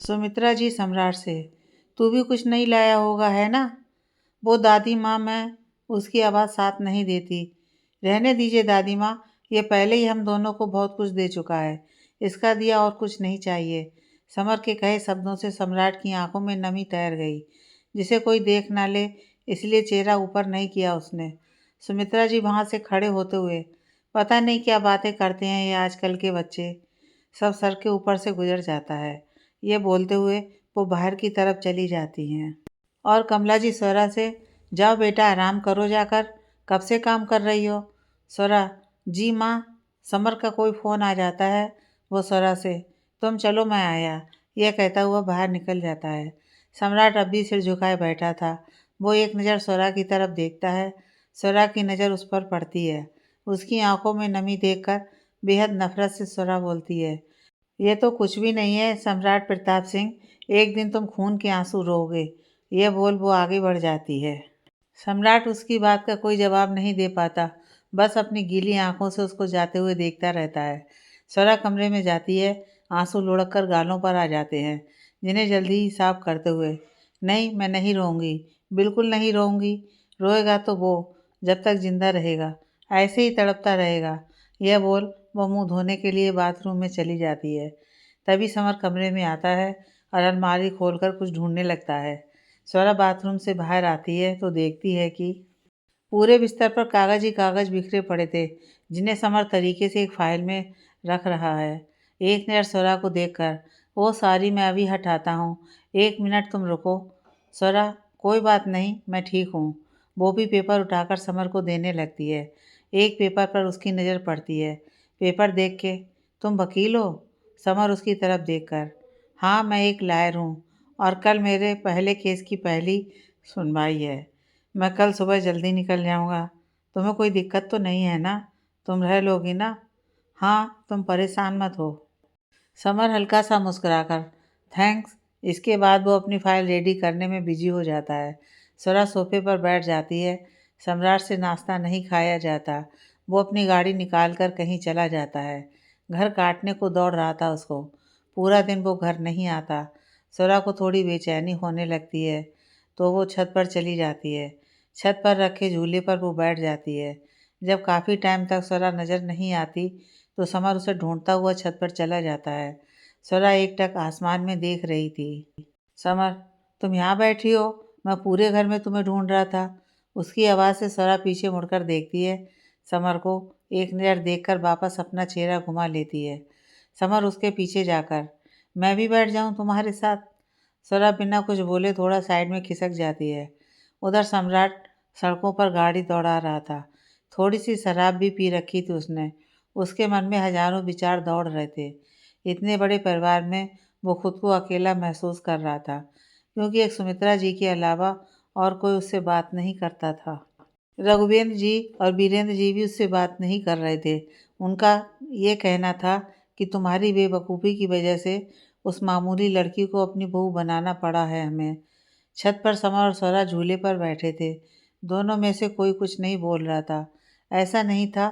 सुमित्रा जी सम्राट से, तू भी कुछ नहीं लाया होगा है ना? वो दादी माँ मैं उसकी आवाज़ साथ नहीं देती। रहने दीजिए दादी माँ, ये पहले ही हम दोनों को बहुत कुछ दे चुका है। इसका दिया और कुछ नहीं चाहिए। समर के कहे शब्दों से सम्राट की आंखों में नमी तैर गई। जिसे कोई देख ना ले इसलिए चेहरा ऊपर नहीं किया उसने। सुमित्रा जी वहाँ से खड़े होते हुए, पता नहीं क्या बातें करते हैं ये आजकल के बच्चे, सब सर के ऊपर से गुजर जाता है। ये बोलते हुए वो बाहर की तरफ चली जाती हैं। और कमला जी स्वरा से, जाओ बेटा आराम करो जाकर, कब से काम कर रही हो? स्वरा, जी माँ, समर का कोई फ़ोन आ जाता है। वो स्वरा से, तुम चलो मैं आया। यह कहता हुआ बाहर निकल जाता है। सम्राट अब भी सिर झुकाए बैठा था। वो एक नज़र स्वरा की तरफ देखता है। स्वरा की नज़र उस पर पड़ती है। उसकी आंखों में नमी देखकर बेहद नफरत से स्वरा बोलती है, ये तो कुछ भी नहीं है सम्राट प्रताप सिंह, एक दिन तुम खून के आंसू रोओगे। यह बोल वो आगे बढ़ जाती है। सम्राट उसकी बात का कोई जवाब नहीं दे पाता, बस अपनी गीली आंखों से उसको जाते हुए देखता रहता है। स्वरा कमरे में जाती है। आंसू लुढ़क कर गालों पर आ जाते हैं, जिन्हें जल्दी ही साफ करते हुए, नहीं मैं नहीं रोऊंगी, बिल्कुल नहीं रोऊंगी। रोएगा तो वो जब तक जिंदा रहेगा, ऐसे ही तड़पता रहेगा। यह बोल वो मुंह धोने के लिए बाथरूम में चली जाती है। तभी समर कमरे में आता है और अलमारी खोलकर कुछ ढूंढने लगता है। स्वरा बाथरूम से बाहर आती है तो देखती है कि पूरे बिस्तर पर कागज ही कागज बिखरे पड़े थे, जिन्हें समर तरीके से एक फाइल में रख रहा है। एक नज़र स्वरा को देखकर, वो सारी मैं अभी हटाता हूँ, एक मिनट तुम रुको। स्वरा, कोई बात नहीं मैं ठीक हूँ। वो भी पेपर उठाकर समर को देने लगती है। एक पेपर पर उसकी नज़र पड़ती है। पेपर देख के, तुम वकील हो? समर उसकी तरफ देखकर, हाँ मैं एक लायर हूँ और कल मेरे पहले केस की पहली सुनवाई है। मैं कल सुबह जल्दी निकल जाऊँगा। तुम्हें कोई दिक्कत तो नहीं है ना? तुम रह लोगी ना? हाँ, तुम परेशान मत हो। समर हल्का सा मुस्कुराकर, थैंक्स। इसके बाद वो अपनी फाइल रेडी करने में बिजी हो जाता है। स्वरा सोफे पर बैठ जाती है। सम्राट से नाश्ता नहीं खाया जाता। वो अपनी गाड़ी निकाल कर कहीं चला जाता है। घर काटने को दौड़ रहा था उसको। पूरा दिन वो घर नहीं आता। स्वरा को थोड़ी बेचैनी होने लगती है तो वो छत पर चली जाती है। छत पर रखे झूले पर वो बैठ जाती है। जब काफ़ी टाइम तक स्वरा नज़र नहीं आती तो समर उसे ढूंढता हुआ छत पर चला जाता है। स्वरा एकटक आसमान में देख रही थी। समर, तुम यहाँ बैठी हो? मैं पूरे घर में तुम्हें ढूंढ रहा था। उसकी आवाज़ से स्वरा पीछे मुड़कर देखती है। समर को एक नज़र देखकर वापस अपना चेहरा घुमा लेती है। समर उसके पीछे जाकर, मैं भी बैठ जाऊँ तुम्हारे साथ? स्वरा बिना कुछ बोले थोड़ा साइड में खिसक जाती है। उधर सम्राट सड़कों पर गाड़ी दौड़ा रहा था। थोड़ी सी शराब भी पी रखी थी उसने। उसके मन में हजारों विचार दौड़ रहे थे। इतने बड़े परिवार में वो खुद को अकेला महसूस कर रहा था, क्योंकि एक सुमित्रा जी के अलावा और कोई उससे बात नहीं करता था। रघुवेंद्र जी और बीरेंद्र जी भी उससे बात नहीं कर रहे थे। उनका ये कहना था कि तुम्हारी बेवकूफ़ी की वजह से उस मामूली लड़की को अपनी बहू बनाना पड़ा है हमें। छत पर समर और स्वरा झूले पर बैठे थे। दोनों में से कोई कुछ नहीं बोल रहा था। ऐसा नहीं था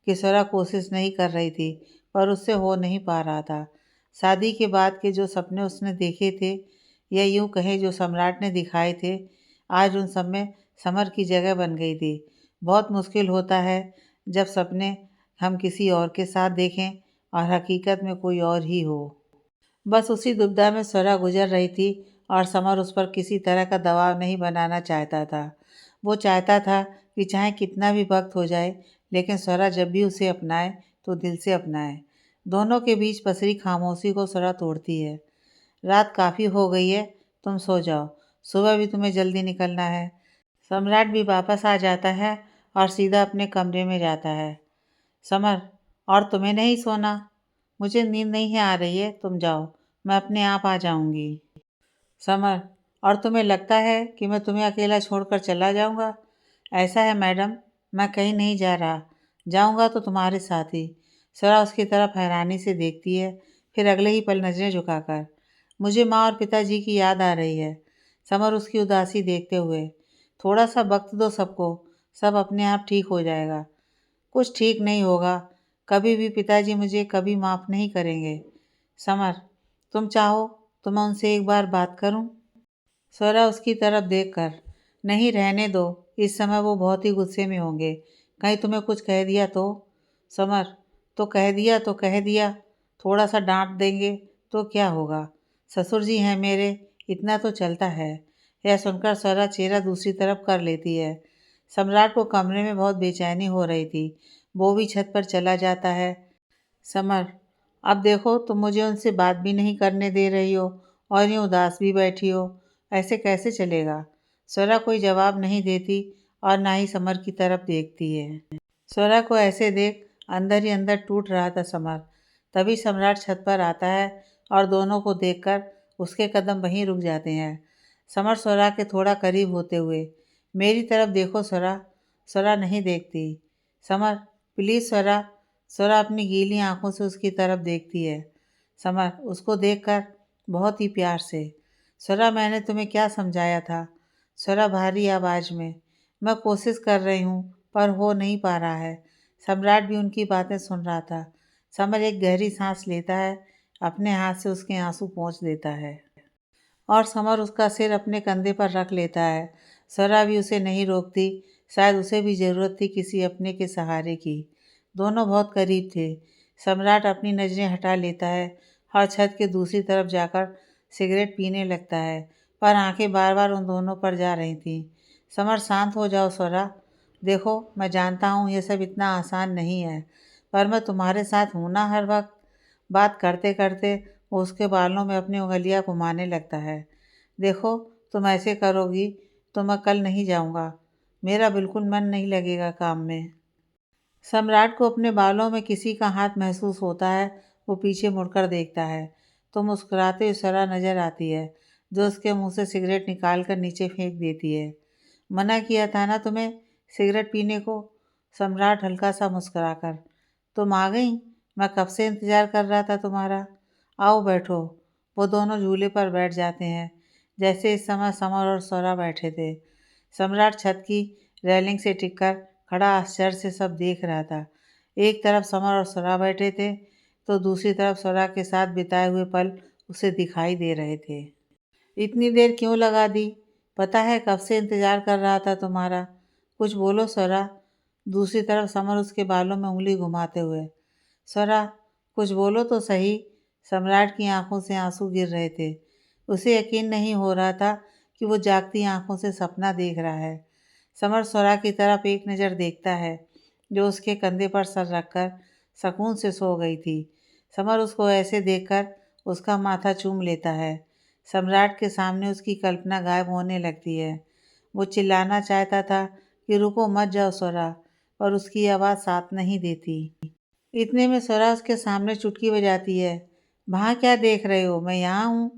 कि स्वरा कोशिश नहीं कर रही थी, पर उससे हो नहीं पा रहा था। शादी के बाद के जो सपने उसने देखे थे, या यूं कहें जो सम्राट ने दिखाए थे, आज उन सब में समर की जगह बन गई थी। बहुत मुश्किल होता है जब सपने हम किसी और के साथ देखें और हकीकत में कोई और ही हो। बस उसी दुविधा में स्वरा गुजर रही थी और समर उस पर किसी तरह का दबाव नहीं बनाना चाहता था। वो चाहता था कि चाहे कितना भी वक्त हो जाए, लेकिन स्वरा जब भी उसे अपनाए तो दिल से अपनाए। दोनों के बीच पसरी खामोशी को स्वरा तोड़ती है। रात काफ़ी हो गई है, तुम सो जाओ, सुबह भी तुम्हें जल्दी निकलना है। सम्राट भी वापस आ जाता है और सीधा अपने कमरे में जाता है। समर, और तुम्हें नहीं सोना? मुझे नींद नहीं आ रही है, तुम जाओ, मैं अपने आप आ जाऊंगी। समर, और तुम्हें लगता है कि मैं तुम्हें अकेला छोड़कर चला जाऊंगा? ऐसा है मैडम, मैं कहीं नहीं जा रहा, जाऊंगा तो तुम्हारे साथ ही। स्वरा उसकी तरफ हैरानी से देखती है, फिर अगले ही पल नजरें झुकाकर, मुझे माँ और पिताजी की याद आ रही है। समर उसकी उदासी देखते हुए, थोड़ा सा वक्त दो सबको, सब अपने आप ठीक हो जाएगा। कुछ ठीक नहीं होगा, कभी भी पिताजी मुझे कभी माफ़ नहीं करेंगे। समर, तुम चाहो तो मैं उनसे एक बार बात करूं? स्वरा उसकी तरफ देखकर, नहीं रहने दो, इस समय वो बहुत ही गुस्से में होंगे, कहीं तुम्हें कुछ कह दिया तो? समर, तो कह दिया तो कह दिया, थोड़ा सा डांट देंगे तो क्या होगा, ससुर जी हैं मेरे, इतना तो चलता है। यह सुनकर स्वरा चेहरा दूसरी तरफ कर लेती है। सम्राट को कमरे में बहुत बेचैनी हो रही थी, वो भी छत पर चला जाता है। समर, अब देखो तुम मुझे उनसे बात भी नहीं करने दे रही हो और यूँ उदास भी बैठी हो, ऐसे कैसे चलेगा? स्वरा कोई जवाब नहीं देती और ना ही समर की तरफ देखती है। स्वरा को ऐसे देख अंदर ही अंदर टूट रहा था समर। तभी सम्राट छत पर आता है और दोनों को देखकर उसके कदम वहीं रुक जाते हैं। समर स्वरा के थोड़ा करीब होते हुए, मेरी तरफ देखो स्वरा। स्वरा नहीं देखती। समर, प्लीज़ स्वरा। स्वरा अपनी गीली आंखों से उसकी तरफ देखती है। समर उसको देखकर बहुत ही प्यार से, स्वरा मैंने तुम्हें क्या समझाया था? स्वरा भारी आवाज़ में, मैं कोशिश कर रही हूँ पर हो नहीं पा रहा है। सम्राट भी उनकी बातें सुन रहा था। समर एक गहरी सांस लेता है, अपने हाथ से उसके आंसू पोंछ देता है और समर उसका सिर अपने कंधे पर रख लेता है। स्वरा भी उसे नहीं रोकती, शायद उसे भी ज़रूरत थी किसी अपने के सहारे की। दोनों बहुत करीब थे। सम्राट अपनी नज़रें हटा लेता है और छत के दूसरी तरफ जाकर सिगरेट पीने लगता है, पर आंखें बार बार उन दोनों पर जा रही थीं। समर, शांत हो जाओ स्वरा। देखो मैं जानता हूँ ये सब इतना आसान नहीं है, पर मैं तुम्हारे साथ हूँ ना हर वक्त। बात करते करते वो उसके बालों में अपनी उंगलियां घुमाने लगता है। देखो तुम ऐसे करोगी तो मैं कल नहीं जाऊँगा, मेरा बिल्कुल मन नहीं लगेगा काम में। सम्राट को अपने बालों में किसी का हाथ महसूस होता है। वो पीछे मुड़कर देखता है तो मुस्कुराते हुए स्वरा नजर आती है, जो उसके मुंह से सिगरेट निकाल कर नीचे फेंक देती है। मना किया था ना तुम्हें सिगरेट पीने को? सम्राट हल्का सा मुस्कुराकर, तुम आ गई, मैं कब से इंतज़ार कर रहा था तुम्हारा। आओ बैठो। वो दोनों झूले पर बैठ जाते हैं, जैसे इस समय समर और स्वरा बैठे थे। सम्राट छत की रेलिंग से टिककर खड़ा आश्चर्य से सब देख रहा था। एक तरफ समर और स्वरा बैठे थे तो दूसरी तरफ स्वरा के साथ बिताए हुए पल उसे दिखाई दे रहे थे। इतनी देर क्यों लगा दी? पता है कब से इंतज़ार कर रहा था तुम्हारा। कुछ बोलो स्वरा। दूसरी तरफ समर उसके बालों में उंगली घुमाते हुए, स्वरा कुछ बोलो तो सही। सम्राट की आंखों से आंसू गिर रहे थे। उसे यकीन नहीं हो रहा था कि वो जागती आंखों से सपना देख रहा है। समर स्वरा की तरफ एक नज़र देखता है, जो उसके कंधे पर सर रखकर सुकून से सो गई थी। समर उसको ऐसे देखकर उसका माथा चूम लेता है। सम्राट के सामने उसकी कल्पना गायब होने लगती है। वो चिल्लाना चाहता था कि रुको मत जाओ स्वरा, पर उसकी आवाज़ साथ नहीं देती। इतने में स्वरा उसके सामने चुटकी बजाती है, वहाँ क्या देख रहे हो, मैं यहाँ हूँ।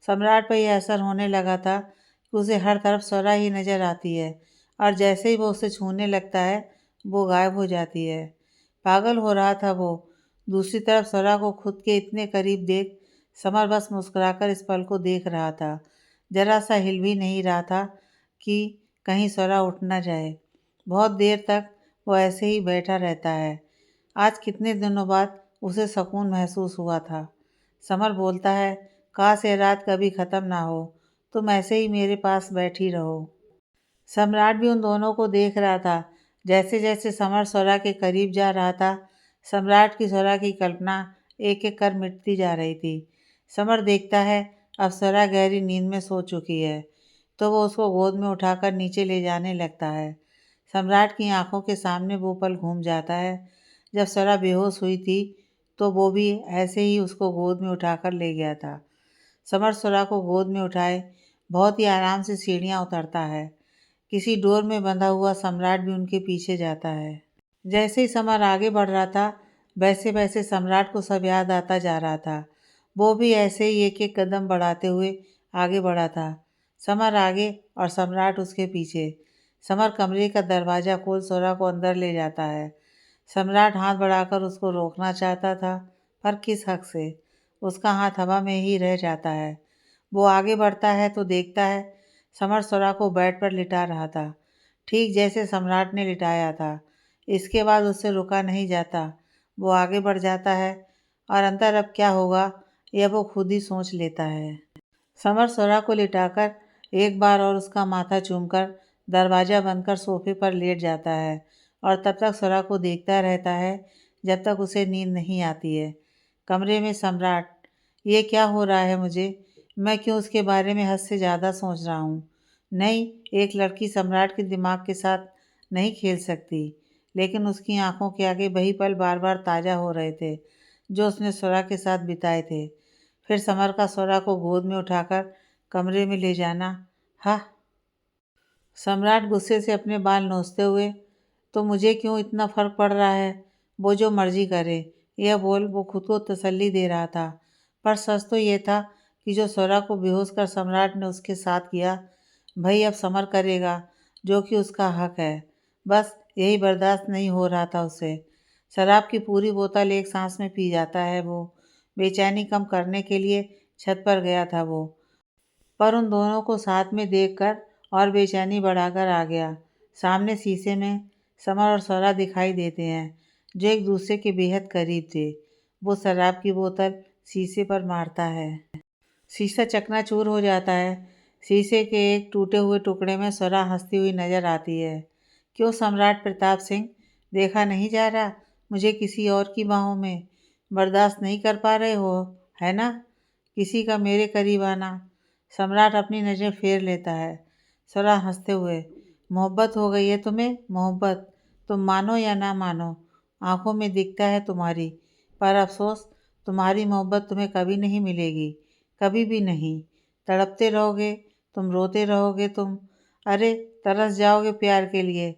सम्राट पर यह असर होने लगा था कि उसे हर तरफ स्वरा ही नज़र आती है और जैसे ही वो उसे छूने लगता है वो गायब हो जाती है। पागल हो रहा था वो। दूसरी तरफ स्वरा को खुद के इतने करीब देख समर बस मुस्कुराकर इस पल को देख रहा था। जरा सा हिल भी नहीं रहा था कि कहीं स्वरा उठ ना जाए। बहुत देर तक वो ऐसे ही बैठा रहता है। आज कितने दिनों बाद उसे सुकून महसूस हुआ था। समर बोलता है, काश ये रात कभी ख़त्म ना हो, तुम ऐसे ही मेरे पास बैठी रहो। सम्राट भी उन दोनों को देख रहा था। जैसे जैसे समर स्वरा के करीब जा रहा था, सम्राट की स्वरा की कल्पना एक एक कर मिटती जा रही थी। समर देखता है अब स्वरा गहरी नींद में सो चुकी है, तो वो उसको गोद में उठाकर नीचे ले जाने लगता है। सम्राट की आंखों के सामने वो पल घूम जाता है जब स्वरा बेहोश हुई थी, तो वो भी ऐसे ही उसको गोद में उठाकर ले गया था। समर स्वरा को गोद में उठाए बहुत ही आराम से सीढ़ियाँ उतरता है। किसी डोर में बंधा हुआ सम्राट भी उनके पीछे जाता है। जैसे ही समर आगे बढ़ रहा था, वैसे वैसे सम्राट को सब याद आता जा रहा था। वो भी ऐसे ही एक एक कदम बढ़ाते हुए आगे बढ़ा था। समर आगे और सम्राट उसके पीछे। समर कमरे का दरवाज़ा खोल स्वरा को अंदर ले जाता है। सम्राट हाथ बढ़ाकर उसको रोकना चाहता था, पर किस हक से? उसका हाथ हवा में ही रह जाता है। वो आगे बढ़ता है तो देखता है समर स्वरा को बेड पर लिटा रहा था, ठीक जैसे सम्राट ने लिटाया था। इसके बाद उससे रुका नहीं जाता। वो आगे बढ़ जाता है और अंदर अब क्या होगा यह वो खुद ही सोच लेता है। समर सोरा को लिटाकर एक बार और उसका माथा चूमकर दरवाज़ा बंद कर सोफे पर लेट जाता है और तब तक सोरा को देखता रहता है जब तक उसे नींद नहीं आती है। कमरे में सम्राट, ये क्या हो रहा है मुझे? मैं क्यों उसके बारे में हद से ज़्यादा सोच रहा हूँ? नहीं, एक लड़की सम्राट के दिमाग के साथ नहीं खेल सकती, लेकिन उसकी आंखों के आगे वही पल बार बार ताज़ा हो रहे थे जो उसने सोरा के साथ बिताए थे। फिर समर का सोरा को गोद में उठाकर कमरे में ले जाना। हाँ, सम्राट गुस्से से अपने बाल नोचते हुए, तो मुझे क्यों इतना फ़र्क पड़ रहा है? वो जो मर्जी करे। यह बोल वो खुद को तसल्ली दे रहा था। पर सच तो ये था कि जो सोरा को बेहोश कर सम्राट ने उसके साथ किया, भाई अब समर करेगा जो कि उसका हक है। बस यही बर्दाश्त नहीं हो रहा था उसे। शराब की पूरी बोतल एक सांस में पी जाता है वो। बेचैनी कम करने के लिए छत पर गया था वो, पर उन दोनों को साथ में देखकर और बेचैनी बढ़ाकर आ गया। सामने शीशे में समर और सौरा दिखाई देते हैं जो एक दूसरे के बेहद करीब थे। वो शराब की बोतल शीशे पर मारता है। शीशा चकनाचूर हो जाता है। शीशे के एक टूटे हुए टुकड़े में सौरा हंसती हुई नजर आती है। क्यों सम्राट प्रताप सिंह, देखा नहीं जा रहा मुझे किसी और की बाहों में? बर्दाश्त नहीं कर पा रहे हो, है ना, किसी का मेरे करीब आना? सम्राट अपनी नज़र फेर लेता है। सौरा हंसते हुए, मोहब्बत हो गई है तुम्हें? मोहब्बत? तुम मानो या ना मानो, आंखों में दिखता है तुम्हारी। पर अफसोस, तुम्हारी मोहब्बत तुम्हें कभी नहीं मिलेगी, कभी भी नहीं। तड़पते रहोगे तुम, रोते रहोगे तुम, अरे तरस जाओगे प्यार के लिए,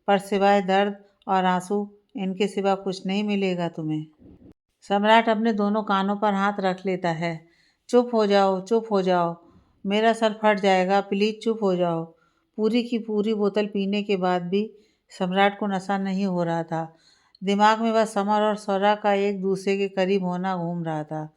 पर सिवाय दर्द और आंसू इनके सिवा कुछ नहीं मिलेगा तुम्हें। सम्राट अपने दोनों कानों पर हाथ रख लेता है। चुप हो जाओ, चुप हो जाओ, मेरा सर फट जाएगा, प्लीज़ चुप हो जाओ। पूरी की पूरी बोतल पीने के बाद भी सम्राट को नशा नहीं हो रहा था। दिमाग में बस समर और सौरा का एक दूसरे के करीब होना घूम रहा था।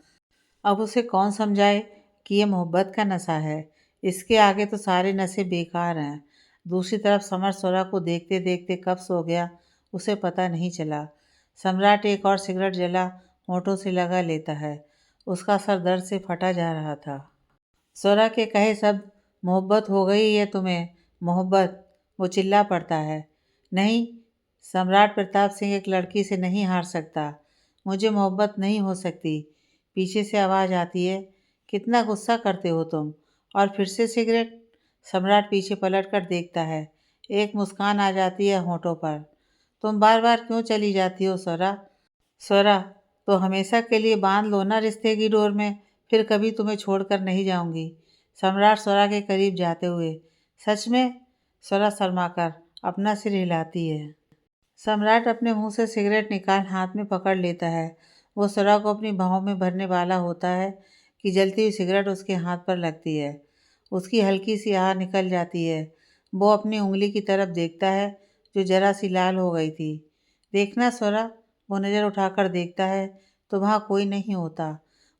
अब उसे कौन समझाए कि ये मोहब्बत का नशा है। इसके आगे तो सारे नशे बेकार हैं। दूसरी तरफ समर सौरा को देखते देखते कब सो गया उसे पता नहीं चला। सम्राट एक और सिगरेट जला होठों से लगा लेता है। उसका सर दर्द से फटा जा रहा था। सौरा के कहे शब्द, मोहब्बत हो गई है तुम्हें, मोहब्बत, वो चिल्ला पड़ता है। नहीं, सम्राट प्रताप सिंह एक लड़की से नहीं हार सकता। मुझे मोहब्बत नहीं हो सकती। पीछे से आवाज़ आती है, कितना गुस्सा करते हो तुम? और फिर से सिगरेट। सम्राट पीछे पलट कर देखता है। एक मुस्कान आ जाती है होठों पर। तुम बार बार क्यों चली जाती हो सौरा? सौरा, तो हमेशा के लिए बांध लो ना रिश्ते की डोर में, फिर कभी तुम्हें छोड़कर नहीं जाऊंगी। सम्राट सौरा के करीब जाते हुए, सच में? सौरा शर्माकर अपना सिर हिलाती है। सम्राट अपने मुंह से सिगरेट निकाल हाथ में पकड़ लेता है। वो सौरा को अपनी बाहों में भरने वाला होता है कि जलती हुई सिगरेट उसके हाथ पर लगती है। उसकी हल्की सी आह निकल जाती है। वो अपनी उंगली की तरफ देखता है जो जरा सी लाल हो गई थी। देखना सौरा, वो नज़र उठाकर देखता है तो वहाँ कोई नहीं होता।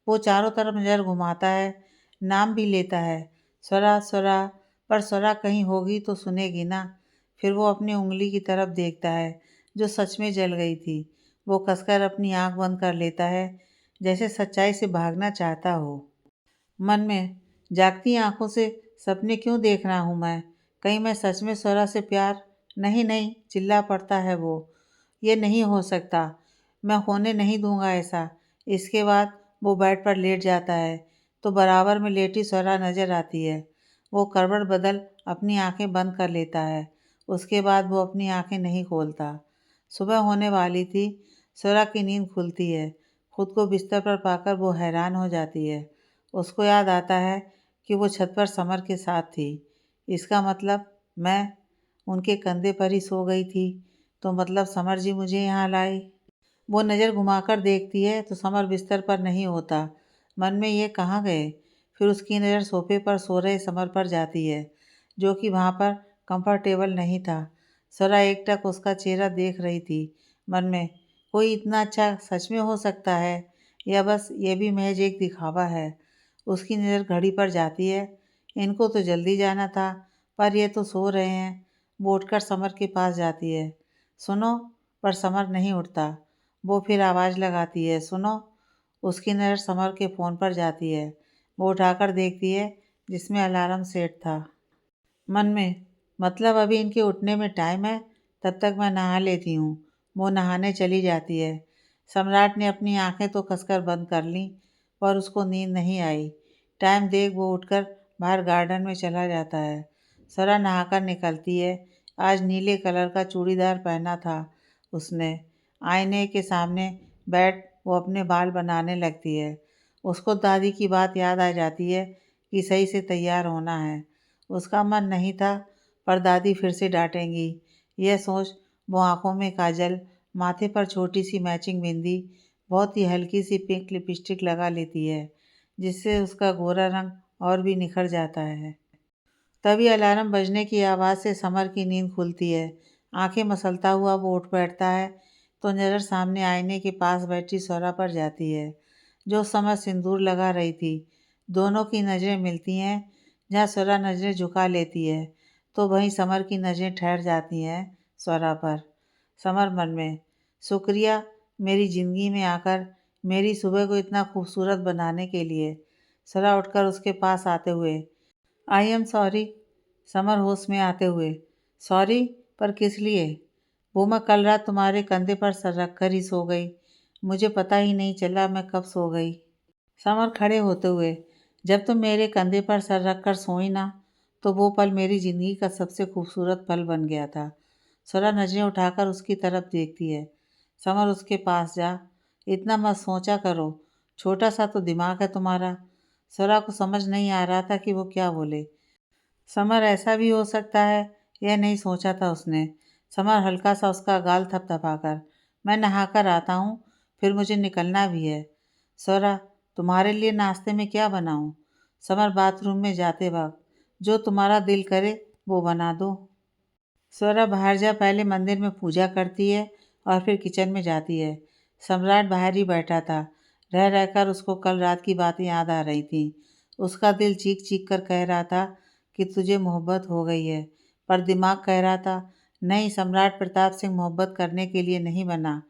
वो चारों तरफ नज़र घुमाता है, नाम भी लेता है, स्वरा स्वरा, पर स्वरा कहीं होगी तो सुनेगी ना। फिर वो अपनी उंगली की तरफ देखता है जो सच में जल गई थी। वो कसकर अपनी आंख बंद कर लेता है जैसे सच्चाई से भागना चाहता हो। मन में, जागती आंखों से सपने क्यों देख रहा हूँ मैं? कहीं मैं सच में स्वरा से प्यार? नहीं नहीं, चिल्ला पड़ता है वो। ये नहीं हो सकता, मैं होने नहीं दूंगा ऐसा। इसके बाद वो बेड पर लेट जाता है तो बराबर में लेटी स्वरा नजर आती है। वो करवट बदल अपनी आंखें बंद कर लेता है। उसके बाद वो अपनी आंखें नहीं खोलता। सुबह होने वाली थी। स्वरा की नींद खुलती है। खुद को बिस्तर पर पाकर वो हैरान हो जाती है। उसको याद आता है कि वो छत पर समर के साथ थी। इसका मतलब मैं उनके कंधे पर ही सो गई थी। तो मतलब समर जी मुझे यहाँ लाए। वो नज़र घुमाकर देखती है तो समर बिस्तर पर नहीं होता। मन में ये कहाँ गए? फिर उसकी नज़र सोफे पर सो रहे समर पर जाती है जो कि वहाँ पर कंफर्टेबल नहीं था। सरा एकटक उसका चेहरा देख रही थी। मन में, कोई इतना अच्छा सच में हो सकता है या बस ये भी महज एक दिखावा है? उसकी नज़र घड़ी पर जाती है। इनको तो जल्दी जाना था, पर ये तो सो रहे हैं। वो उठकर समर के पास जाती है। सुनो, पर समर नहीं उठता। वो फिर आवाज़ लगाती है, सुनो। उसकी नज़र समर के फ़ोन पर जाती है। वो उठाकर देखती है जिसमें अलार्म सेट था। मन में, मतलब अभी इनके उठने में टाइम है, तब तक मैं नहा लेती हूँ। वो नहाने चली जाती है। सम्राट ने अपनी आंखें तो कसकर बंद कर लीं, पर उसको नींद नहीं आई। टाइम देख वो उठकर बाहर गार्डन में चला जाता है। स्वरा नहाकर निकलती है। आज नीले कलर का चूड़ीदार पहना था उसने। आईने के सामने बैठ वो अपने बाल बनाने लगती है। उसको दादी की बात याद आ जाती है कि सही से तैयार होना है। उसका मन नहीं था, पर दादी फिर से डांटेंगी। यह सोच वो आंखों में काजल, माथे पर छोटी सी मैचिंग बिंदी, बहुत ही हल्की सी पिंक लिपस्टिक लगा लेती है, जिससे उसका गोरा रंग और भी निखर जाता है। तभी अलार्म बजने की आवाज़ से समर की नींद खुलती है। आंखें मसलता हुआ वो उठ बैठता है तो नज़र सामने आईने के पास बैठी स्वरा पर जाती है, जो उस समय सिंदूर लगा रही थी। दोनों की नज़रें मिलती हैं। जहाँ स्वरा नज़रें झुका लेती है तो वहीं समर की नज़रें ठहर जाती हैं स्वरा पर। समर मन में, शुक्रिया मेरी ज़िंदगी में आकर मेरी सुबह को इतना खूबसूरत बनाने के लिए। स्वरा उठकर उसके पास आते हुए, आई एम सॉरी। समर होश में आते हुए, सॉरी, पर किस लिए? वो मैं कल रात तुम्हारे कंधे पर सर रख कर ही सो गई। मुझे पता ही नहीं चला मैं कब सो गई। समर खड़े होते हुए, जब तुम मेरे कंधे पर सर रख कर सोई ना, तो वो पल मेरी ज़िंदगी का सबसे खूबसूरत पल बन गया था। स्वरा नजरें उठाकर उसकी तरफ देखती है। समर उसके पास जा, इतना मत सोचा करो, छोटा सा तो दिमाग है तुम्हारा। स्वरा को समझ नहीं आ रहा था कि वो क्या बोले। समर ऐसा भी हो सकता है, यह नहीं सोचा था उसने। समर हल्का सा उसका गाल थपथपाकर, मैं नहाकर आता हूँ, फिर मुझे निकलना भी है। स्वरा, तुम्हारे लिए नाश्ते में क्या बनाऊँ? समर बाथरूम में जाते वक्त, जो तुम्हारा दिल करे वो बना दो। स्वरा बाहर जा पहले मंदिर में पूजा करती है और फिर किचन में जाती है। सम्राट बाहर ही बैठा था। रह रहकर उसको कल रात की बातें याद आ रही थी। उसका दिल चीख चीख कर कह रहा था कि तुझे मोहब्बत हो गई है, पर दिमाग कह रहा था नहीं, सम्राट प्रताप सिंह मोहब्बत करने के लिए नहीं बना।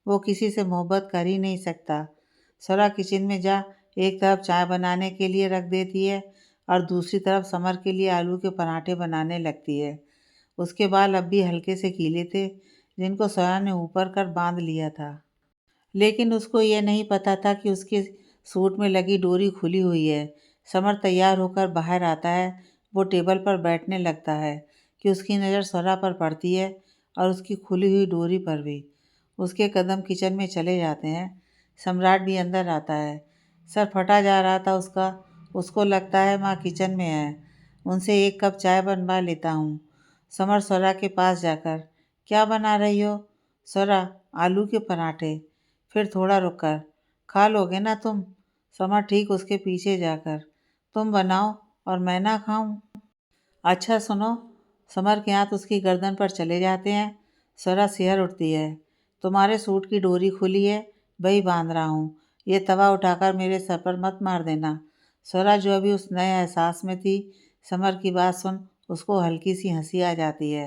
वो किसी से मोहब्बत कर ही नहीं सकता। स्वरा किचन में जा एक तरफ चाय बनाने के लिए रख देती है और दूसरी तरफ समर के लिए आलू के पराठे बनाने लगती है। उसके बाल अब भी हल्के से गीले थे, जिनको स्वरा ने ऊपर कर बांध लिया था। लेकिन उसको यह नहीं पता था कि उसके सूट में लगी डोरी खुली हुई है। समर तैयार होकर बाहर आता है। वो टेबल पर बैठने लगता है कि उसकी नज़र स्वरा पर पड़ती है और उसकी खुली हुई डोरी पर भी। उसके कदम किचन में चले जाते हैं। सम्राट भी अंदर आता है। सर फटा जा रहा था उसका। उसको लगता है माँ किचन में है, उनसे एक कप चाय बनवा लेता हूँ। समर स्वरा के पास जाकर, क्या बना रही हो? स्वरा, आलू के पराठे। फिर थोड़ा रुककर, खा लोगे ना तुम? समर ठीक उसके पीछे जाकर, तुम बनाओ और मैं ना खाऊं? अच्छा सुनो। समर के हाथ उसकी गर्दन पर चले जाते हैं। स्वरा सिहर उठती है। तुम्हारे सूट की डोरी खुली है, वही बांध रहा हूँ। ये तवा उठाकर मेरे सर पर मत मार देना। स्वरा जो अभी उस नए एहसास में थी, समर की बात सुन उसको हल्की सी हंसी आ जाती है।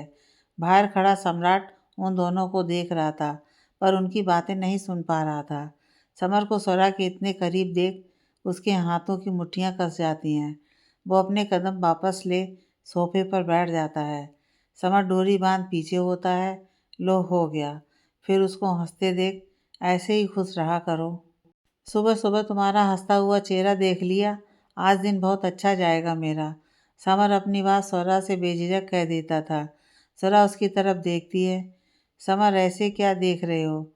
बाहर खड़ा सम्राट उन दोनों को देख रहा था, पर उनकी बातें नहीं सुन पा रहा था। समर को स्वरा के इतने करीब देख उसके हाथों की मुट्ठियाँ कस जाती हैं। वो अपने कदम वापस ले सोफे पर बैठ जाता है। समर डोरी बांध पीछे होता है। लो हो गया। फिर उसको हंसते देख, ऐसे ही खुश रहा करो। सुबह सुबह तुम्हारा हंसता हुआ चेहरा देख लिया, आज दिन बहुत अच्छा जाएगा मेरा। समर अपनी बात स्वरा से बेझिझक कह देता था। स्वरा उसकी तरफ देखती है। समर, ऐसे क्या देख रहे हो?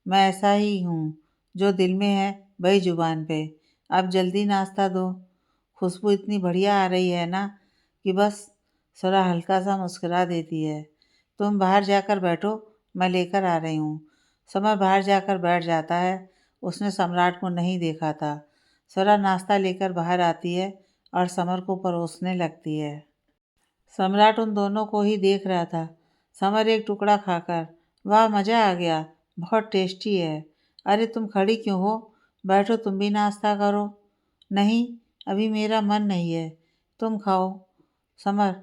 मैं ऐसा ही हूँ, जो दिल में है वही जुबान पे। अब जल्दी नाश्ता दो। खुशबू इतनी बढ़िया आ रही है ना कि बस। स्वरा हल्का सा मुस्कुरा देती है। तुम बाहर जाकर बैठो, मैं लेकर आ रही हूँ। समर बाहर जाकर बैठ जाता है। उसने सम्राट को नहीं देखा था। स्वरा नाश्ता लेकर बाहर आती है और समर को परोसने लगती है। सम्राट उन दोनों को ही देख रहा था। समर एक टुकड़ा खाकर, वाह मज़ा आ गया, बहुत टेस्टी है। अरे तुम खड़ी क्यों हो? बैठो, तुम भी नाश्ता करो। नहीं, अभी मेरा मन नहीं है, तुम खाओ। समर,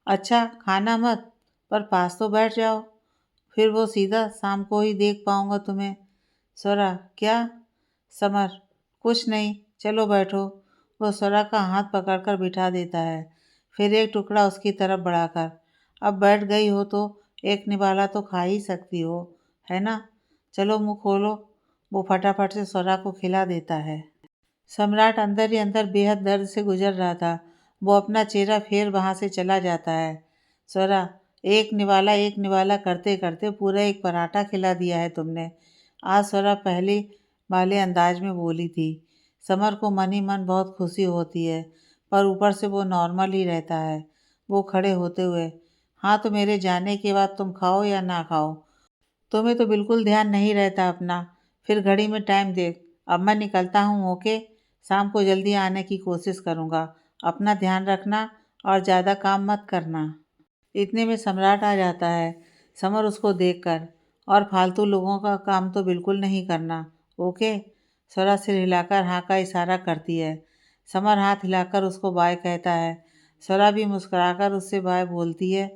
अच्छा खाना मत, पर पास तो बैठ जाओ, फिर वो सीधा शाम को ही देख पाऊंगा तुम्हें। स्वरा, क्या? समर, कुछ नहीं, चलो बैठो। वो स्वरा का हाथ पकड़कर बिठा देता है, फिर एक टुकड़ा उसकी तरफ बढ़ाकर। अब बैठ गई हो तो एक निवाला तो खा ही सकती हो, है ना? चलो मुंह खोलो। वो फटाफट से स्वरा को खिला देता है। सम्राट अंदर ही अंदर बेहद दर्द से गुजर रहा था। वो अपना चेहरा फेर वहां से चला जाता है। स्वरा, एक निवाला करते करते पूरा एक पराठा खिला दिया है तुमने। आज स्वरा पहले वाले अंदाज में बोली थी। समर को मन ही मन बहुत खुशी होती है, पर ऊपर से वो नॉर्मल ही रहता है। वो खड़े होते हुए, हाँ तो मेरे जाने के बाद तुम खाओ या ना खाओ, तुम्हें तो बिल्कुल ध्यान नहीं रहता अपना। फिर घड़ी में टाइम देख। अब मैं निकलता हूँ, ओके? शाम को जल्दी आने की कोशिश करूँगा। अपना ध्यान रखना और ज़्यादा काम मत करना। इतने में सम्राट आ जाता है। समर उसको देखकर, और फालतू लोगों का काम तो बिल्कुल नहीं करना, ओके? स्वरा सिर हिलाकर हाँ का इशारा करती है। समर हाथ हिलाकर उसको बाय कहता है। स्वरा भी मुस्कुराकर उससे बाय बोलती है।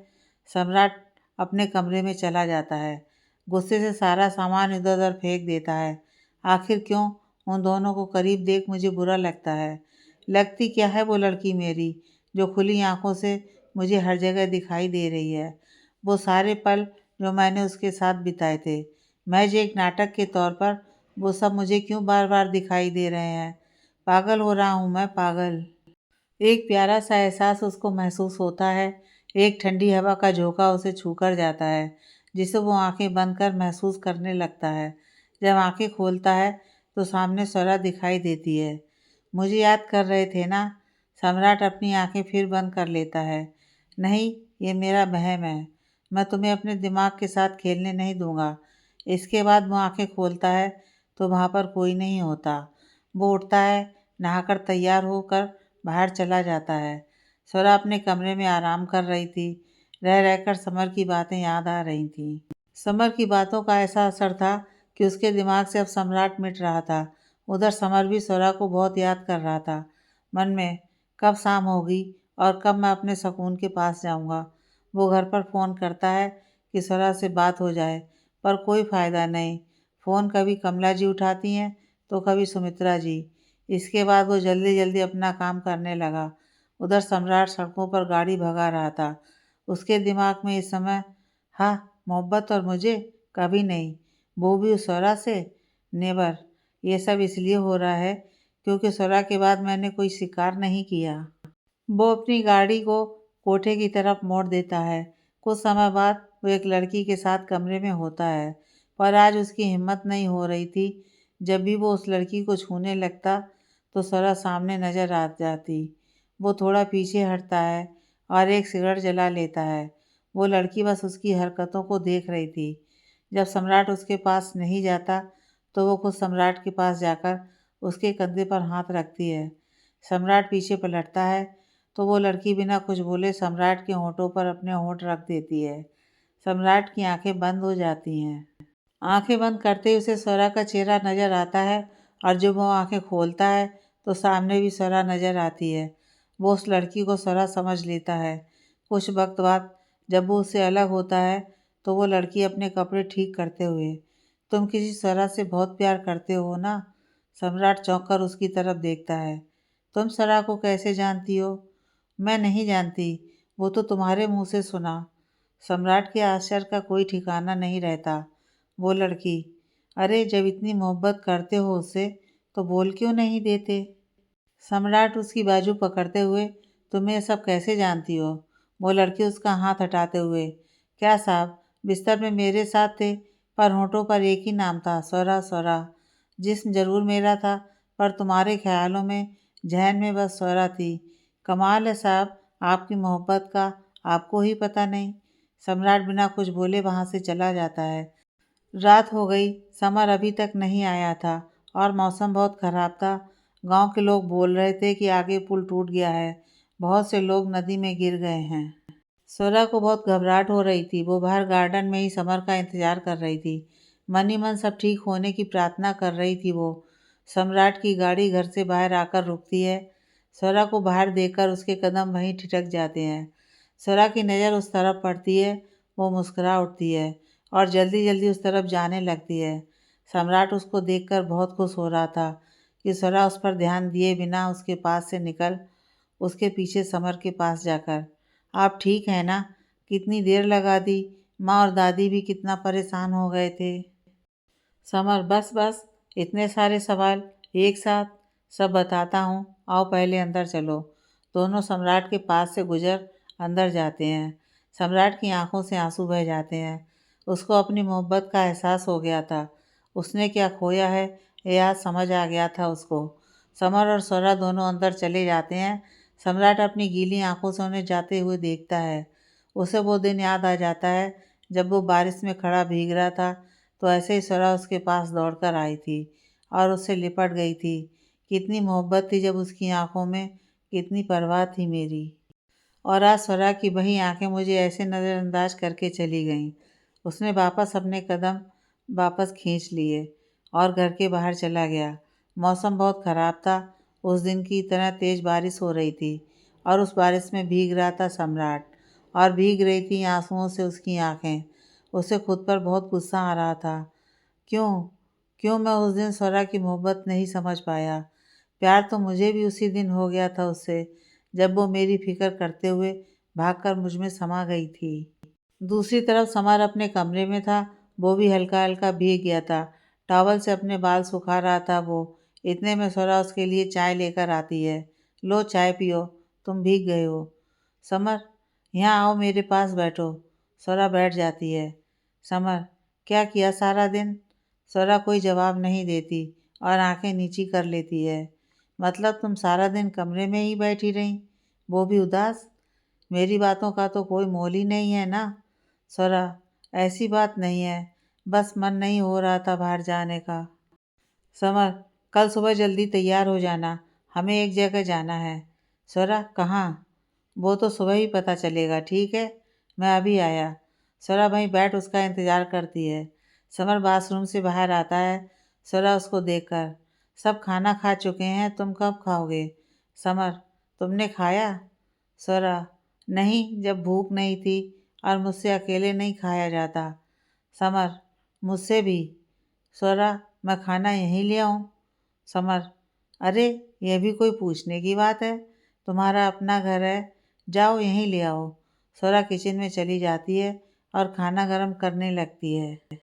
सम्राट अपने कमरे में चला जाता है। गुस्से से सारा सामान इधर उधर फेंक देता है। आखिर क्यों? उन दोनों को करीब देख मुझे बुरा लगता है। लगती क्या है वो लड़की मेरी, जो खुली आंखों से मुझे हर जगह दिखाई दे रही है। वो सारे पल जो मैंने उसके साथ बिताए थे, महज एक नाटक के तौर पर, वो सब मुझे क्यों बार बार दिखाई दे रहे हैं? पागल हो रहा हूँ मैं, पागल। एक प्यारा सा एहसास उसको महसूस होता है। एक ठंडी हवा का झोंका उसे छूकर जाता है, जिसे वो आंखें बंद कर महसूस करने लगता है। जब आंखें खोलता है तो सामने स्वरा दिखाई देती है। मुझे याद कर रहे थे ना? सम्राट अपनी आंखें फिर बंद कर लेता है। नहीं, ये मेरा वहम है। मैं तुम्हें अपने दिमाग के साथ खेलने नहीं दूंगा। इसके बाद वो आंखें खोलता है तो वहाँ पर कोई नहीं होता। वो उठता है, नहाकर तैयार होकर बाहर चला जाता है। स्वरा अपने कमरे में आराम कर रही थी। रह रहकर समर की बातें याद आ रही थीं। समर की बातों का ऐसा असर था कि उसके दिमाग से अब सम्राट मिट रहा था। उधर समर भी स्वरा को बहुत याद कर रहा था। मन में, कब शाम होगी और कब मैं अपने सुकून के पास जाऊंगा। वो घर पर फ़ोन करता है कि स्वरा से बात हो जाए, पर कोई फ़ायदा नहीं। फ़ोन कभी कमला जी उठाती हैं तो कभी सुमित्रा जी। इसके बाद वो जल्दी जल्दी अपना काम करने लगा। उधर सम्राट सड़कों पर गाड़ी भगा रहा था। उसके दिमाग में इस समय, हाँ, मोहब्बत और मुझे, कभी नहीं, वो भी उस स्वरा से, नेवर। ये सब इसलिए हो रहा है क्योंकि स्वरा के बाद मैंने कोई शिकार नहीं किया। वो अपनी गाड़ी को कोठे की तरफ मोड़ देता है। कुछ समय बाद वो एक लड़की के साथ कमरे में होता है, पर आज उसकी हिम्मत नहीं हो रही थी। जब भी वो उस लड़की को छूने लगता तो स्वरा सामने नजर आ जाती। वो थोड़ा पीछे हटता है और एक सिगरेट जला लेता है। वो लड़की बस उसकी हरकतों को देख रही थी। जब सम्राट उसके पास नहीं जाता तो वो खुद सम्राट के पास जाकर उसके कंधे पर हाथ रखती है। सम्राट पीछे पलटता है तो वो लड़की बिना कुछ बोले सम्राट के होठों पर अपने होठ रख देती है। सम्राट की आंखें बंद हो जाती हैं। आंखें बंद करते ही उसे स्वरा का चेहरा नजर आता है, और जब वो आंखें खोलता है तो सामने भी स्वरा नजर आती है। वो उस लड़की को स्वरा समझ लेता है। कुछ वक्त बाद जब वो उससे अलग होता है तो वो लड़की अपने कपड़े ठीक करते हुए, तुम किसी स्वरा से बहुत प्यार करते हो ना? सम्राट चौंक कर उसकी तरफ देखता है। तुम स्वरा को कैसे जानती हो? मैं नहीं जानती, वो तो तुम्हारे मुंह से सुना। सम्राट के आश्चर्य का कोई ठिकाना नहीं रहता। वो लड़की, अरे जब इतनी मोहब्बत करते हो उससे तो बोल क्यों नहीं देते? सम्राट उसकी बाजू पकड़ते हुए, तुम ये सब कैसे जानती हो? वो लड़की उसका हाथ हटाते हुए, क्या साहब, बिस्तर में मेरे साथ थे, पर होठों पर एक ही नाम था, स्वरा स्वरा। जिस्म जरूर मेरा था, पर तुम्हारे ख्यालों में, जहन में बस स्वरा थी। कमाल है साहब, आपकी मोहब्बत का आपको ही पता नहीं। सम्राट बिना कुछ बोले वहाँ से चला जाता है। रात हो गई। समर अभी तक नहीं आया था और मौसम बहुत खराब था। गांव के लोग बोल रहे थे कि आगे पुल टूट गया है। बहुत से लोग नदी में गिर गए हैं। स्वरा को बहुत घबराहट हो रही थी। वो बाहर गार्डन में ही समर का इंतजार कर रही थी। मन ही मन सब ठीक होने की प्रार्थना कर रही थी वो। सम्राट की गाड़ी घर से बाहर आकर रुकती है। स्वरा को बाहर देखकर उसके कदम वहीं ठिठक जाते हैं। स्वरा की नज़र उस तरफ पड़ती है। वो मुस्कुरा उठती है और जल्दी जल्दी उस तरफ जाने लगती है। सम्राट उसको देखकर बहुत खुश हो रहा था, कि स्वरा उस पर ध्यान दिए बिना उसके पास से निकल उसके पीछे समर के पास जाकर, आप ठीक हैं ना? कितनी देर लगा दी? माँ और दादी भी कितना परेशान हो गए थे। समर, बस बस, इतने सारे सवाल एक साथ, सब बताता हूँ, आओ पहले अंदर चलो। दोनों सम्राट के पास से गुजर अंदर जाते हैं। सम्राट की आंखों से आंसू बह जाते हैं। उसको अपनी मोहब्बत का एहसास हो गया था। उसने क्या खोया है ये आज समझ आ गया था उसको। समर और स्वरा दोनों अंदर चले जाते हैं। सम्राट अपनी गीली आंखों से उन्हें जाते हुए देखता है। उसे वो दिन याद आ जाता है जब वो बारिश में खड़ा भीग रहा था, तो ऐसे ही स्वरा उसके पास दौड़कर आई थी और उससे लिपट गई थी। कितनी मोहब्बत थी जब उसकी आंखों में, कितनी परवाह थी मेरी। और आज स्वरा की वही आंखें मुझे ऐसे नज़रअंदाज करके चली गईं। उसने वापस अपने कदम वापस खींच लिए और घर के बाहर चला गया। मौसम बहुत ख़राब था। उस दिन की तरह तेज़ बारिश हो रही थी और उस बारिश में भीग रहा था सम्राट, और भीग रही थी आंसुओं से उसकी आंखें। उसे खुद पर बहुत गुस्सा आ रहा था। क्यों क्यों मैं उस दिन स्वरा की मोहब्बत नहीं समझ पाया। प्यार तो मुझे भी उसी दिन हो गया था उससे, जब वो मेरी फिक्र करते हुए भागकर मुझ में समा गई थी। दूसरी तरफ समर अपने कमरे में था। वो भी हल्का हल्का भीग गया था। टॉवल से अपने बाल सुखा रहा था वो। इतने में स्वरा उसके लिए चाय लेकर आती है। लो चाय पियो, तुम भीग गए हो। समर, यहाँ आओ, मेरे पास बैठो। स्वरा बैठ जाती है। समर, क्या किया सारा दिन? स्वरा कोई जवाब नहीं देती और आंखें नीची कर लेती है। मतलब तुम सारा दिन कमरे में ही बैठी रहीं, वो भी उदास? मेरी बातों का तो कोई मोल ही नहीं है ना? स्वरा, ऐसी बात नहीं है, बस मन नहीं हो रहा था बाहर जाने का। समर, कल सुबह जल्दी तैयार हो जाना, हमें एक जगह जाना है। स्वरा, कहाँ? वो तो सुबह ही पता चलेगा, ठीक है, मैं अभी आया। स्वरा वहीं बैठ उसका इंतज़ार करती है। समर बाथरूम से बाहर आता है। स्वरा उसको देखकर, सब खाना खा चुके हैं, तुम कब खाओगे? समर, तुमने खाया? स्वरा, नहीं, जब भूख नहीं थी और मुझसे अकेले नहीं खाया जाता। समर, मुझसे भी। स्वरा, मैं खाना यहीं ले आऊँ? समर, अरे, यह भी कोई पूछने की बात है? तुम्हारा अपना घर है, जाओ यहीं ले आओ। स्वरा किचन में चली जाती है और खाना गर्म करने लगती है।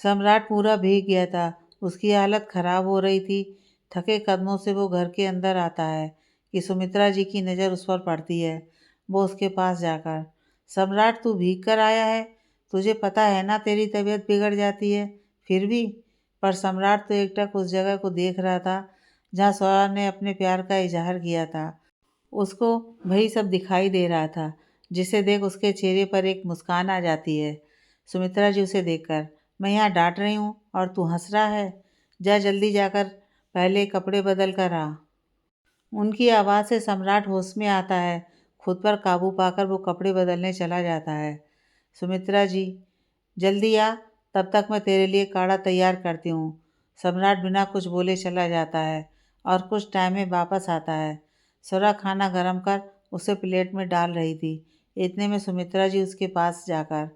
सम्राट पूरा भीग गया था। उसकी हालत खराब हो रही थी। थके कदमों से वो घर के अंदर आता है कि सुमित्रा जी की नज़र उस पर पड़ती है। वो उसके पास जाकर, सम्राट, तू भीग कर आया है? तुझे पता है ना तेरी तबीयत बिगड़ जाती है, फिर भी? पर सम्राट तो एकटक उस जगह को देख रहा था जहाँ स्वरा ने अपने प्यार का इजहार किया था। उसको वही सब दिखाई दे रहा था, जिसे देख उसके चेहरे पर एक मुस्कान आ जाती है। सुमित्रा जी उसे देखकर, मैं यहाँ डांट रही हूँ और तू हंस रहा है? जा जल्दी जाकर पहले कपड़े बदल कर आ। उनकी आवाज़ से सम्राट होश में आता है। खुद पर काबू पाकर वो कपड़े बदलने चला जाता है। सुमित्रा जी, जल्दी आ, तब तक मैं तेरे लिए काढ़ा तैयार करती हूँ। सम्राट बिना कुछ बोले चला जाता है और कुछ टाइम में वापस आता है। स्वरा खाना गरम कर उसे प्लेट में डाल रही थी। इतने में सुमित्रा जी उसके पास जाकर,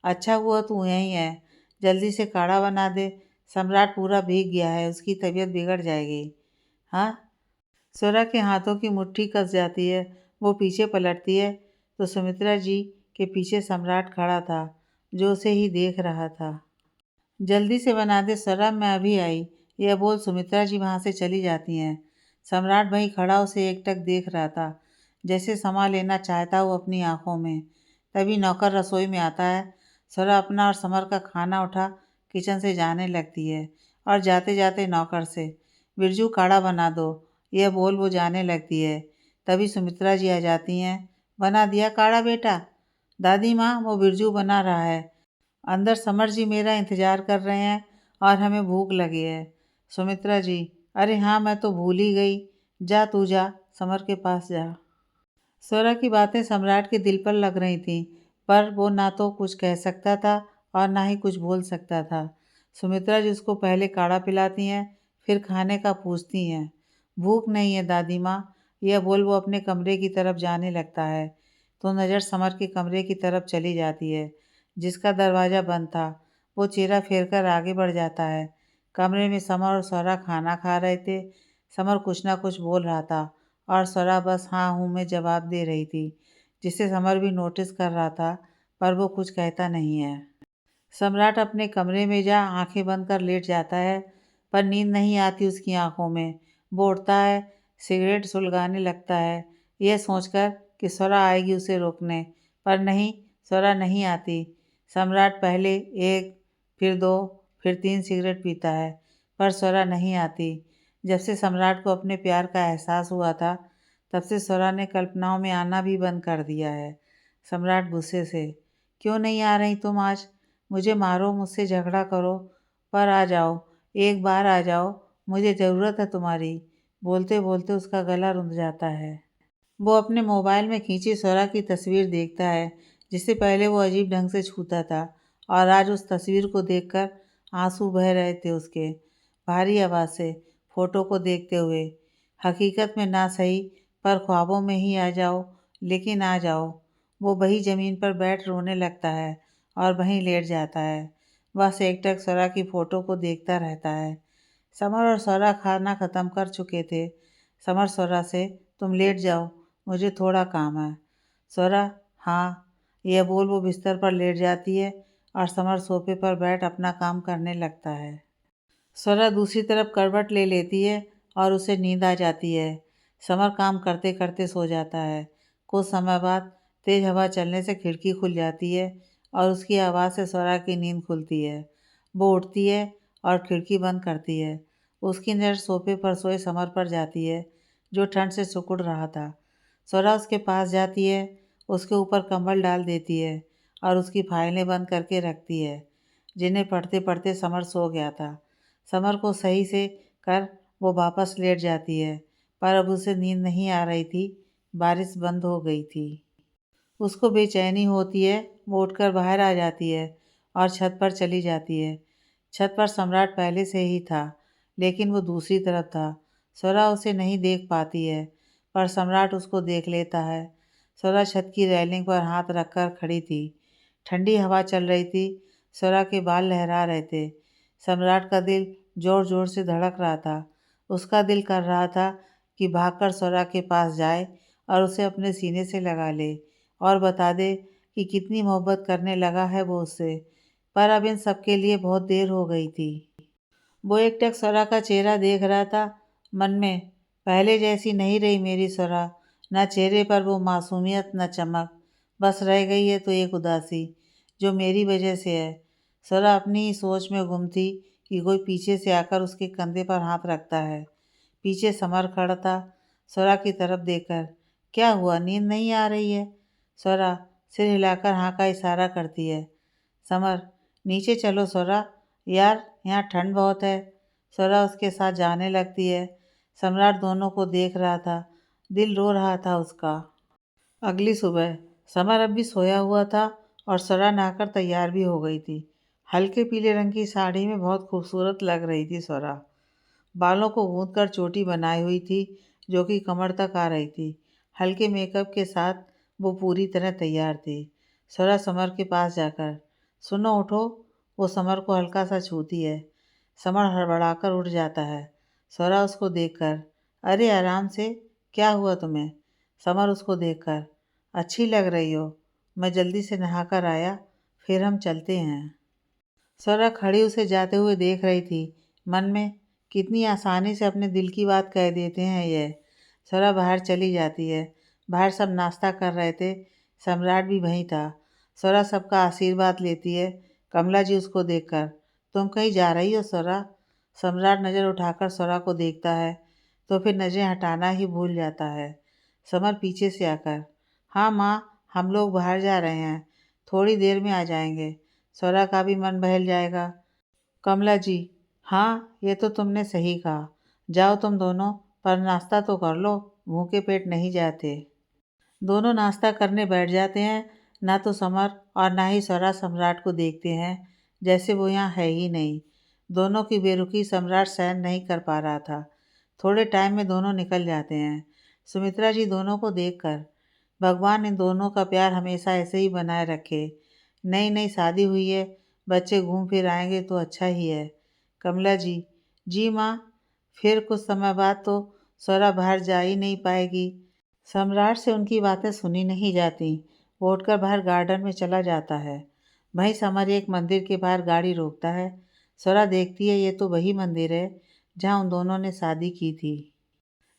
अच्छा हुआ तू यहीं है, जल्दी से काढ़ा बना दे, सम्राट पूरा भीग गया है, उसकी तबीयत बिगड़ जाएगी। हाँ? स्वरा के हाथों की मुट्ठी कस जाती है। वो पीछे पलटती है तो सुमित्रा जी के पीछे सम्राट खड़ा था, जो उसे ही देख रहा था। जल्दी से बना दे स्वरा, मैं अभी आई। यह बोल सुमित्रा जी वहाँ से चली जाती हैं। सम्राट वहीं खड़ा उसे एकटक देख रहा था, जैसे समा लेना चाहता हो अपनी आंखों में। तभी नौकर रसोई में आता है। स्वरा अपना और समर का खाना उठा किचन से जाने लगती है और जाते जाते नौकर से, बिरजू काढ़ा बना दो, यह बोल वो जाने लगती है। तभी सुमित्रा जी आ जाती हैं। बना दिया काढ़ा बेटा? दादी माँ, वो बिरजू बना रहा है, अंदर समर जी मेरा इंतज़ार कर रहे हैं और हमें भूख लगी है। सुमित्रा जी, अरे हाँ, मैं तो भूल ही गई, जा तू जा, समर के पास जा। स्वरा की बातें सम्राट के दिल पर लग रही थीं, पर वो ना तो कुछ कह सकता था और ना ही कुछ बोल सकता था। सुमित्रा जी उसको पहले काढ़ा पिलाती हैं, फिर खाने का पूछती हैं। भूख नहीं है दादी माँ, यह बोल वो अपने कमरे की तरफ जाने लगता है तो नज़र समर के कमरे की तरफ चली जाती है, जिसका दरवाज़ा बंद था। वो चेहरा फेर कर आगे बढ़ जाता है। कमरे में समर और स्वरा खाना खा रहे थे। समर कुछ ना कुछ बोल रहा था और स्वरा बस हाँ हूँ में जवाब दे रही थी, जिसे समर भी नोटिस कर रहा था, पर वो कुछ कहता नहीं है। सम्राट अपने कमरे में जा आंखें बंद कर लेट जाता है, पर नींद नहीं आती उसकी आंखों में। वो उठता है, सिगरेट सुलगाने लगता है, यह सोचकर कि स्वरा आएगी उसे रोकने, पर नहीं, स्वरा नहीं आती। सम्राट पहले एक, फिर दो, फिर तीन सिगरेट पीता है, पर स्वरा नहीं आती। जब से सम्राट को अपने प्यार का एहसास हुआ था, तब से स्वरा ने कल्पनाओं में आना भी बंद कर दिया है। सम्राट गुस्से से, क्यों नहीं आ रही तुम आज? मुझे मारो, मुझसे झगड़ा करो, पर आ जाओ, एक बार आ जाओ, मुझे ज़रूरत है तुम्हारी। बोलते बोलते उसका गला रुंध जाता है। वो अपने मोबाइल में खींची स्वरा की तस्वीर देखता है, जिसे पहले वो अजीब ढंग से छूता था, और आज उस तस्वीर को देखकर आंसू बह रहे थे उसके, भारी आवाज़ से, फ़ोटो को देखते हुए। हकीकत में ना सही, पर ख्वाबों में ही आ जाओ, लेकिन आ जाओ। वो वही ज़मीन पर बैठ रोने लगता है और वहीं लेट जाता है। बस एकटक स्वरा की फ़ोटो को देखता रहता है। समर और स्वरा खाना ख़त्म कर चुके थे। समर स्वरा से, तुम लेट जाओ, मुझे थोड़ा काम है। स्वरा, हाँ, यह बोल वो बिस्तर पर लेट जाती है और समर सोफे पर बैठ अपना काम करने लगता है। स्वरा दूसरी तरफ करवट ले लेती है और उसे नींद आ जाती है। समर काम करते करते सो जाता है। कुछ समय बाद तेज हवा चलने से खिड़की खुल जाती है और उसकी आवाज़ से स्वरा की नींद खुलती है। वो उठती है और खिड़की बंद करती है। उसकी नज़र सोफे पर सोए समर पर जाती है, जो ठंड से सिकुड़ रहा था। स्वरा उसके पास जाती है, उसके ऊपर कंबल डाल देती है और उसकी फाइलें बंद करके रखती है, जिन्हें पढ़ते पढ़ते समर सो गया था। समर को सही से कर वो वापस लेट जाती है, पर अब उसे नींद नहीं आ रही थी। बारिश बंद हो गई थी। उसको बेचैनी होती है। वो उठकर बाहर आ जाती है और छत पर चली जाती है। छत पर सम्राट पहले से ही था, लेकिन वो दूसरी तरफ था। स्वरा उसे नहीं देख पाती है, पर सम्राट उसको देख लेता है। स्वरा छत की रेलिंग पर हाथ रखकर खड़ी थी। ठंडी हवा चल रही थी। स्वरा के बाल लहरा रहे थे। सम्राट का दिल जोर जोर से धड़क रहा था। उसका दिल कर रहा था कि भागकर स्वरा के पास जाए और उसे अपने सीने से लगा ले और बता दे कि कितनी मोहब्बत करने लगा है वो उससे। पर अब इन सब के लिए बहुत देर हो गई थी। वो एकटक स्वरा का चेहरा देख रहा था। मन में, पहले जैसी नहीं रही मेरी स्वरा। न चेहरे पर वो मासूमियत, न चमक। बस रह गई है तो एक उदासी, जो मेरी वजह से है। स्वरा अपनी ही सोच में गुम थी कि कोई पीछे से आकर उसके कंधे पर हाथ रखता है। पीछे समर खड़ा था, स्वरा की तरफ देखकर। क्या हुआ, नींद नहीं आ रही है? स्वरा सिर हिलाकर हाँ का इशारा करती है। समर, नीचे चलो स्वरा, यार यहाँ ठंड बहुत है। स्वरा उसके साथ जाने लगती है। सम्राट दोनों को देख रहा था। दिल रो रहा था उसका। अगली सुबह समर अब भी सोया हुआ था और स्वरा नहाकर तैयार भी हो गई थी। हल्के पीले रंग की साड़ी में बहुत खूबसूरत लग रही थी स्वरा। बालों को गूंथ कर चोटी बनाई हुई थी, जो कि कमर तक आ रही थी। हल्के मेकअप के साथ वो पूरी तरह तैयार थी। स्वरा समर के पास जाकर, सुनो उठो। वो समर को हल्का सा छूती है। समर हड़बड़ाकर उठ जाता है। स्वरा उसको देखकर, अरे आराम से, क्या हुआ तुम्हें? समर उसको देखकर, अच्छी लग रही हो, मैं जल्दी से नहाकर आया, फिर हम चलते हैं। स्वरा खड़ी उसे जाते हुए देख रही थी। मन में, कितनी आसानी से अपने दिल की बात कह देते हैं यह। स्वरा बाहर चली जाती है। बाहर सब नाश्ता कर रहे थे। सम्राट भी वहीं था। स्वरा सबका आशीर्वाद लेती है। कमला जी उसको देखकर, तुम कहीं जा रही हो स्वरा? सम्राट नज़र उठाकर स्वरा को देखता है, तो फिर नज़रें हटाना ही भूल जाता है। समर पीछे से आकर, हाँ माँ, हम लोग बाहर जा रहे हैं, थोड़ी देर में आ जाएंगे। स्वरा का भी मन बहल जाएगा। कमला जी, हाँ, ये तो तुमने सही कहा। जाओ तुम दोनों, पर नाश्ता तो कर लो, भूखे पेट नहीं जाते। दोनों नाश्ता करने बैठ जाते हैं। ना तो समर और ना ही स्वरा सम्राट को देखते हैं, जैसे वो यहाँ है ही नहीं। दोनों की बेरुखी सम्राट सहन नहीं कर पा रहा था। थोड़े टाइम में दोनों निकल जाते हैं। सुमित्रा जी दोनों को देखकर, भगवान इन दोनों का प्यार हमेशा ऐसे ही बनाए रखे। नई नई शादी हुई है, बच्चे घूम फिर आएंगे तो अच्छा ही है। कमला जी, जी माँ, फिर कुछ समय बाद तो स्वरा बाहर जा ही नहीं पाएगी। सम्राट से उनकी बातें सुनी नहीं जाती। वो उठकर बाहर गार्डन में चला जाता है। वहीं समर एक मंदिर के बाहर गाड़ी रोकता है। स्वरा देखती है ये तो वही मंदिर है जहाँ उन दोनों ने शादी की थी।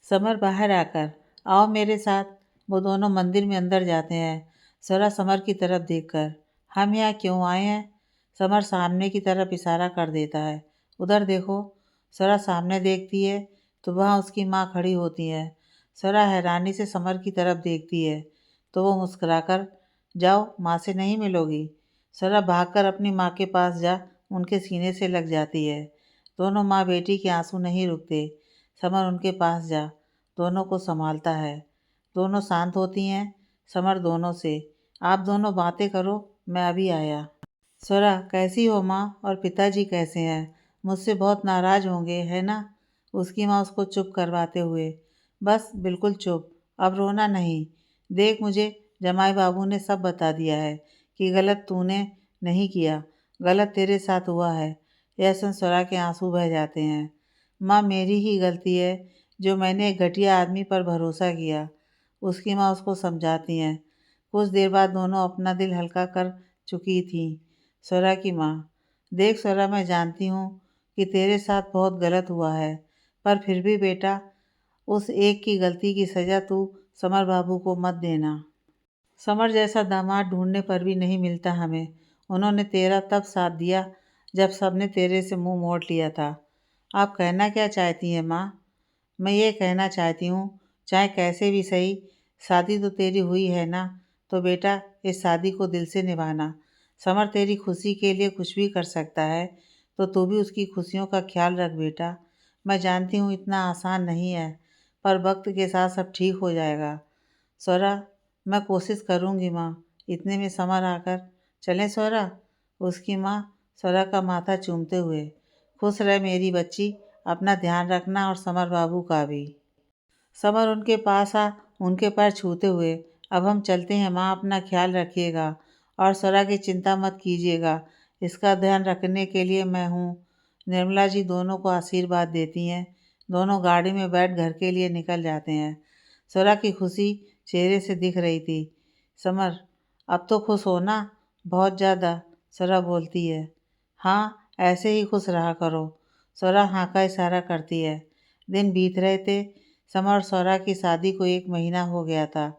समर बाहर आकर आओ मेरे साथ, वो दोनों मंदिर में अंदर जाते हैं। स्वरा समर की तरफ देखकर हम यहाँ क्यों आए हैं? समर सामने की तरफ इशारा कर देता है। उधर देखो। स्वरा सामने देखती है तो वहाँ उसकी माँ खड़ी होती है। स्वरा हैरानी से समर की तरफ देखती है तो वो मुस्कुराकर जाओ माँ से नहीं मिलोगी। स्वरा भागकर अपनी माँ के पास जा उनके सीने से लग जाती है। दोनों माँ बेटी के आंसू नहीं रुकते। समर उनके पास जा दोनों को संभालता है। दोनों शांत होती हैं। समर दोनों से आप दोनों बातें करो, मैं अभी आया। स्वरा कैसी हो माँ और पिताजी कैसे हैं? मुझसे बहुत नाराज़ होंगे है ना? उसकी माँ उसको चुप करवाते हुए बस बिल्कुल चुप, अब रोना नहीं। देख मुझे जमाई बाबू ने सब बता दिया है कि गलत तूने नहीं किया, गलत तेरे साथ हुआ है। यह सुन स्वरा के आंसू बह जाते हैं। माँ मेरी ही गलती है जो मैंने एक घटिया आदमी पर भरोसा किया। उसकी माँ उसको समझाती हैं। कुछ देर बाद दोनों अपना दिल हल्का कर चुकी थीं। स्वरा की माँ देख स्वरा, मैं जानती हूँ कि तेरे साथ बहुत गलत हुआ है, पर फिर भी बेटा उस एक की गलती की सज़ा तू समर बाबू को मत देना। समर जैसा दामाद ढूंढने पर भी नहीं मिलता हमें। उन्होंने तेरा तब साथ दिया जब सबने तेरे से मुंह मोड़ लिया था। आप कहना क्या चाहती हैं माँ? मैं ये कहना चाहती हूँ चाहे कैसे भी सही, शादी तो तेरी हुई है ना, तो बेटा इस शादी को दिल से निभाना। समर तेरी खुशी के लिए कुछ भी कर सकता है, तो तू भी उसकी खुशियों का ख्याल रख बेटा। मैं जानती हूँ इतना आसान नहीं है, पर वक्त के साथ सब ठीक हो जाएगा। स्वरा मैं कोशिश करूँगी माँ। इतने में समर आकर चलें स्वरा? उसकी माँ स्वरा का माथा चूमते हुए खुश रह मेरी बच्ची, अपना ध्यान रखना और समर बाबू का भी। समर उनके पास आ उनके पैर छूते हुए अब हम चलते हैं माँ, अपना ख्याल रखिएगा और स्वरा की चिंता मत कीजिएगा, इसका ध्यान रखने के लिए मैं हूँ। निर्मला जी दोनों को आशीर्वाद देती हैं। दोनों गाड़ी में बैठ घर के लिए निकल जाते हैं। स्वरा की खुशी चेहरे से दिख रही थी। समर अब तो खुश हो ना? बहुत ज़्यादा, स्वरा बोलती है। हाँ ऐसे ही खुश रहा करो, स्वरा हाँ का इशारा करती है। दिन बीत रहे थे। समर और स्वरा की शादी को 1 महीना हो गया था।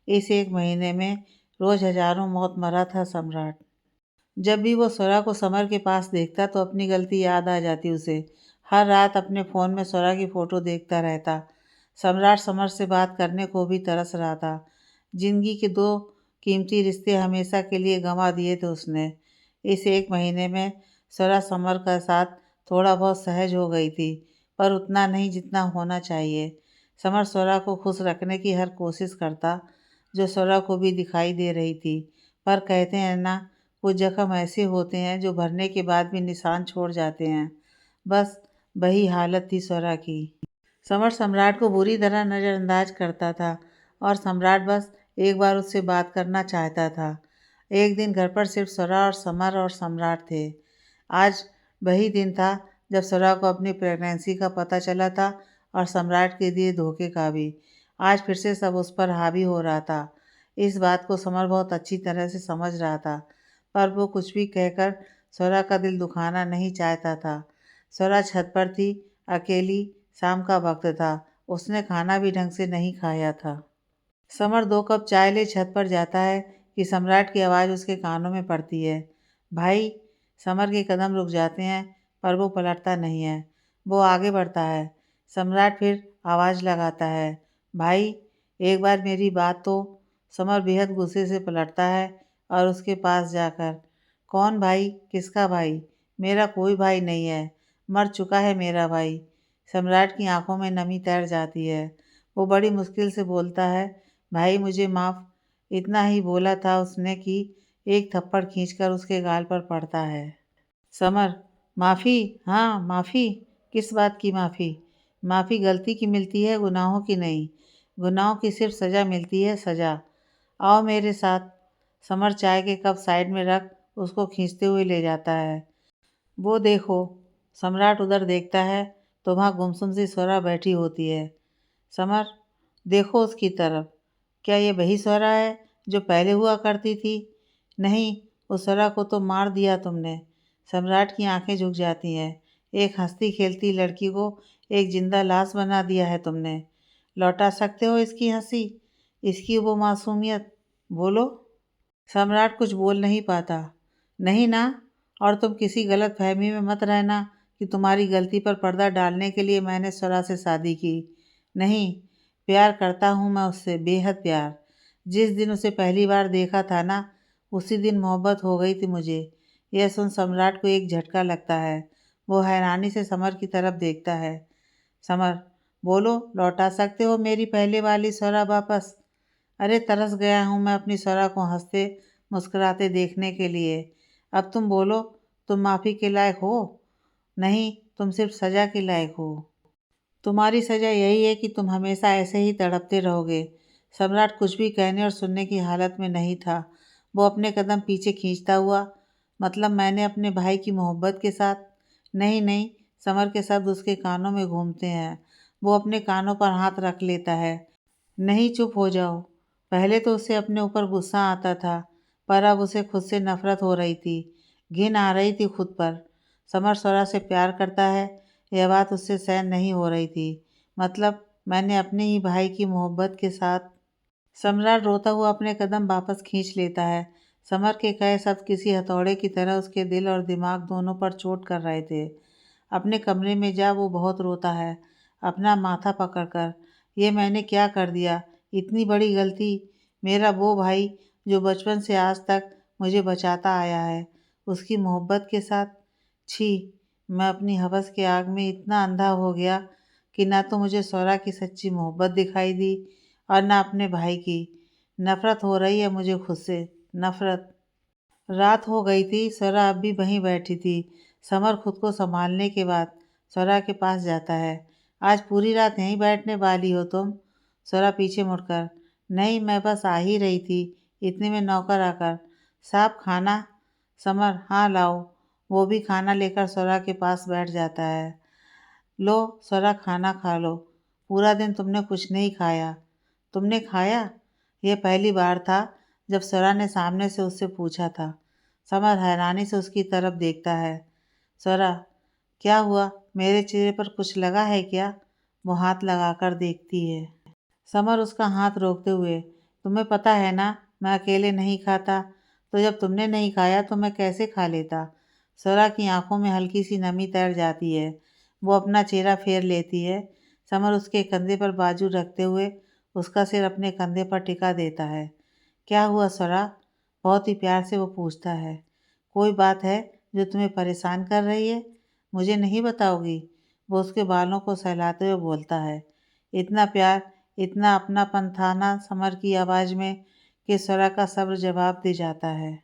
इस 1 महीने में रोज़ हज़ारों मौत मरा था सम्राट। जब भी वो स्वरा को समर के पास देखता तो अपनी गलती याद आ जाती उसे। हर रात अपने फ़ोन में स्वरा की फ़ोटो देखता रहता। सम्राट समर से बात करने को भी तरस रहा था। ज़िंदगी के 2 कीमती रिश्ते हमेशा के लिए गंवा दिए थे उसने। इस 1 महीने में स्वरा समर का साथ थोड़ा बहुत सहज हो गई थी, पर उतना नहीं जितना होना चाहिए। समर स्वरा को खुश रखने की हर कोशिश करता, जो स्वरा को भी दिखाई दे रही थी। पर कहते हैं ना, कुछ जख्म ऐसे होते हैं जो भरने के बाद भी निशान छोड़ जाते हैं। बस वही हालत थी स्वरा की। समर सम्राट को बुरी तरह नज़रअंदाज करता था और सम्राट बस एक बार उससे बात करना चाहता था। एक दिन घर पर सिर्फ स्वरा और समर और सम्राट थे। आज वही दिन था जब स्वरा को अपनी प्रेगनेंसी का पता चला था और सम्राट के दिए धोखे का भी। आज फिर से सब उस पर हावी हो रहा था। इस बात को समर बहुत अच्छी तरह से समझ रहा था, पर वो कुछ भी कहकर स्वरा का दिल दुखाना नहीं चाहता था। स्वरा छत पर थी, अकेली। शाम का वक्त था। उसने खाना भी ढंग से नहीं खाया था। समर 2 कप चाय ले छत पर जाता है कि सम्राट की आवाज़ उसके कानों में पड़ती है। भाई। समर के कदम रुक जाते हैं, पर वो पलटता नहीं है। वो आगे बढ़ता है। सम्राट फिर आवाज़ लगाता है। भाई, एक बार मेरी बात तो। समर बेहद गुस्से से पलटता है और उसके पास जाकर कौन भाई? किसका भाई? मेरा कोई भाई नहीं है। मर चुका है मेरा भाई। सम्राट की आंखों में नमी तैर जाती है। वो बड़ी मुश्किल से बोलता है, भाई मुझे माफ़। इतना ही बोला था उसने कि एक थप्पड़ खींचकर उसके गाल पर पड़ता है। समर माफ़ी? हाँ माफ़ी। किस बात की माफ़ी? माफ़ी गलती की मिलती है, गुनाहों की नहीं। गुनाहों की सिर्फ सज़ा मिलती है, सज़ा। आओ मेरे साथ। समर चाय के कप साइड में रख उसको खींचते हुए ले जाता है। वो देखो। सम्राट उधर देखता है तो वहाँ गुमसुम सी स्वरा बैठी होती है। समर, देखो उसकी तरफ। क्या ये वही स्वरा है जो पहले हुआ करती थी? नहीं, उस स्वरा को तो मार दिया तुमने। सम्राट की आंखें झुक जाती हैं। एक हंसती खेलती लड़की को एक जिंदा लाश बना दिया है तुमने। लौटा सकते हो इसकी हंसी, इसकी वो मासूमियत? बोलो। सम्राट कुछ बोल नहीं पाता। नहीं ना। और तुम किसी गलत फहमी में मत रहना कि तुम्हारी गलती पर पर्दा डालने के लिए मैंने स्वरा से शादी की। नहीं, प्यार करता हूँ मैं उससे, बेहद प्यार। जिस दिन उसे पहली बार देखा था ना, उसी दिन मोहब्बत हो गई थी मुझे। यह सुन सम्राट को एक झटका लगता है। वो हैरानी से समर की तरफ देखता है। समर, बोलो, लौटा सकते हो मेरी पहले वाली स्वरा वापस? अरे तरस गया हूँ मैं अपनी स्वरा को हंसते मुस्कुराते देखने के लिए। अब तुम बोलो, तुम माफ़ी के लायक हो? नहीं, तुम सिर्फ सज़ा के लायक हो। तुम्हारी सज़ा यही है कि तुम हमेशा ऐसे ही तड़पते रहोगे। सम्राट कुछ भी कहने और सुनने की हालत में नहीं था। वो अपने कदम पीछे खींचता हुआ, मतलब मैंने अपने भाई की मोहब्बत के साथ? नहीं नहीं, समर के शब्द उसके कानों में घूमते हैं। वो अपने कानों पर हाथ रख लेता है। नहीं, चुप हो जाओ। पहले तो उसे अपने ऊपर गुस्सा आता था, पर अब उसे खुद से नफरत हो रही थी। घिन आ रही थी खुद पर। समर स्वरा से प्यार करता है, यह बात उससे सहन नहीं हो रही थी। मतलब मैंने अपने ही भाई की मोहब्बत के साथ। सम्राट रोता हुआ अपने कदम वापस खींच लेता है। समर के कहे शब्द किसी हथौड़े की तरह उसके दिल और दिमाग दोनों पर चोट कर रहे थे। अपने कमरे में जा वो बहुत रोता है, अपना माथा पकड़कर। ये मैंने क्या कर दिया? इतनी बड़ी गलती। मेरा वो भाई जो बचपन से आज तक मुझे बचाता आया है, उसकी मोहब्बत के साथ। छी! मैं अपनी हवस के आग में इतना अंधा हो गया कि ना तो मुझे सौरा की सच्ची मोहब्बत दिखाई दी और ना अपने भाई की। नफरत हो रही है मुझे खुद से, नफरत। रात हो गई थी, स्वरा अब भी वहीं बैठी थी। समर खुद को संभालने के बाद स्वरा के पास जाता है। आज पूरी रात यहीं बैठने वाली हो तुम? स्वरा पीछे मुड़कर, नहीं, मैं बस आ ही रही थी, इतने में नौकर आकर। साहब, खाना? समर, हाँ लाओ। वो भी खाना लेकर स्वरा के पास बैठ जाता है। लो स्वरा, खाना खा लो। पूरा दिन तुमने कुछ नहीं खाया। तुमने खाया? यह पहली बार था जब स्वरा ने सामने से उससे पूछा था। समर हैरानी से उसकी तरफ देखता है। स्वरा, क्या हुआ? मेरे चेहरे पर कुछ लगा है क्या? वो हाथ लगाकर देखती है। समर उसका हाथ रोकते हुए, तुम्हें पता है ना मैं अकेले नहीं खाता, तो जब तुमने नहीं खाया तो मैं कैसे खा लेता? स्वरा की आंखों में हल्की सी नमी तैर जाती है। वो अपना चेहरा फेर लेती है। समर उसके कंधे पर बाजू रखते हुए उसका सिर अपने कंधे पर टिका देता है। क्या हुआ स्वरा? बहुत ही प्यार से वो पूछता है। कोई बात है जो तुम्हें परेशान कर रही है? मुझे नहीं बताओगी? वो उसके बालों को सहलाते हुए बोलता है। इतना प्यार, इतना अपनापन था ना समर की आवाज़ में कि स्वरा का सब्र जवाब दे जाता है।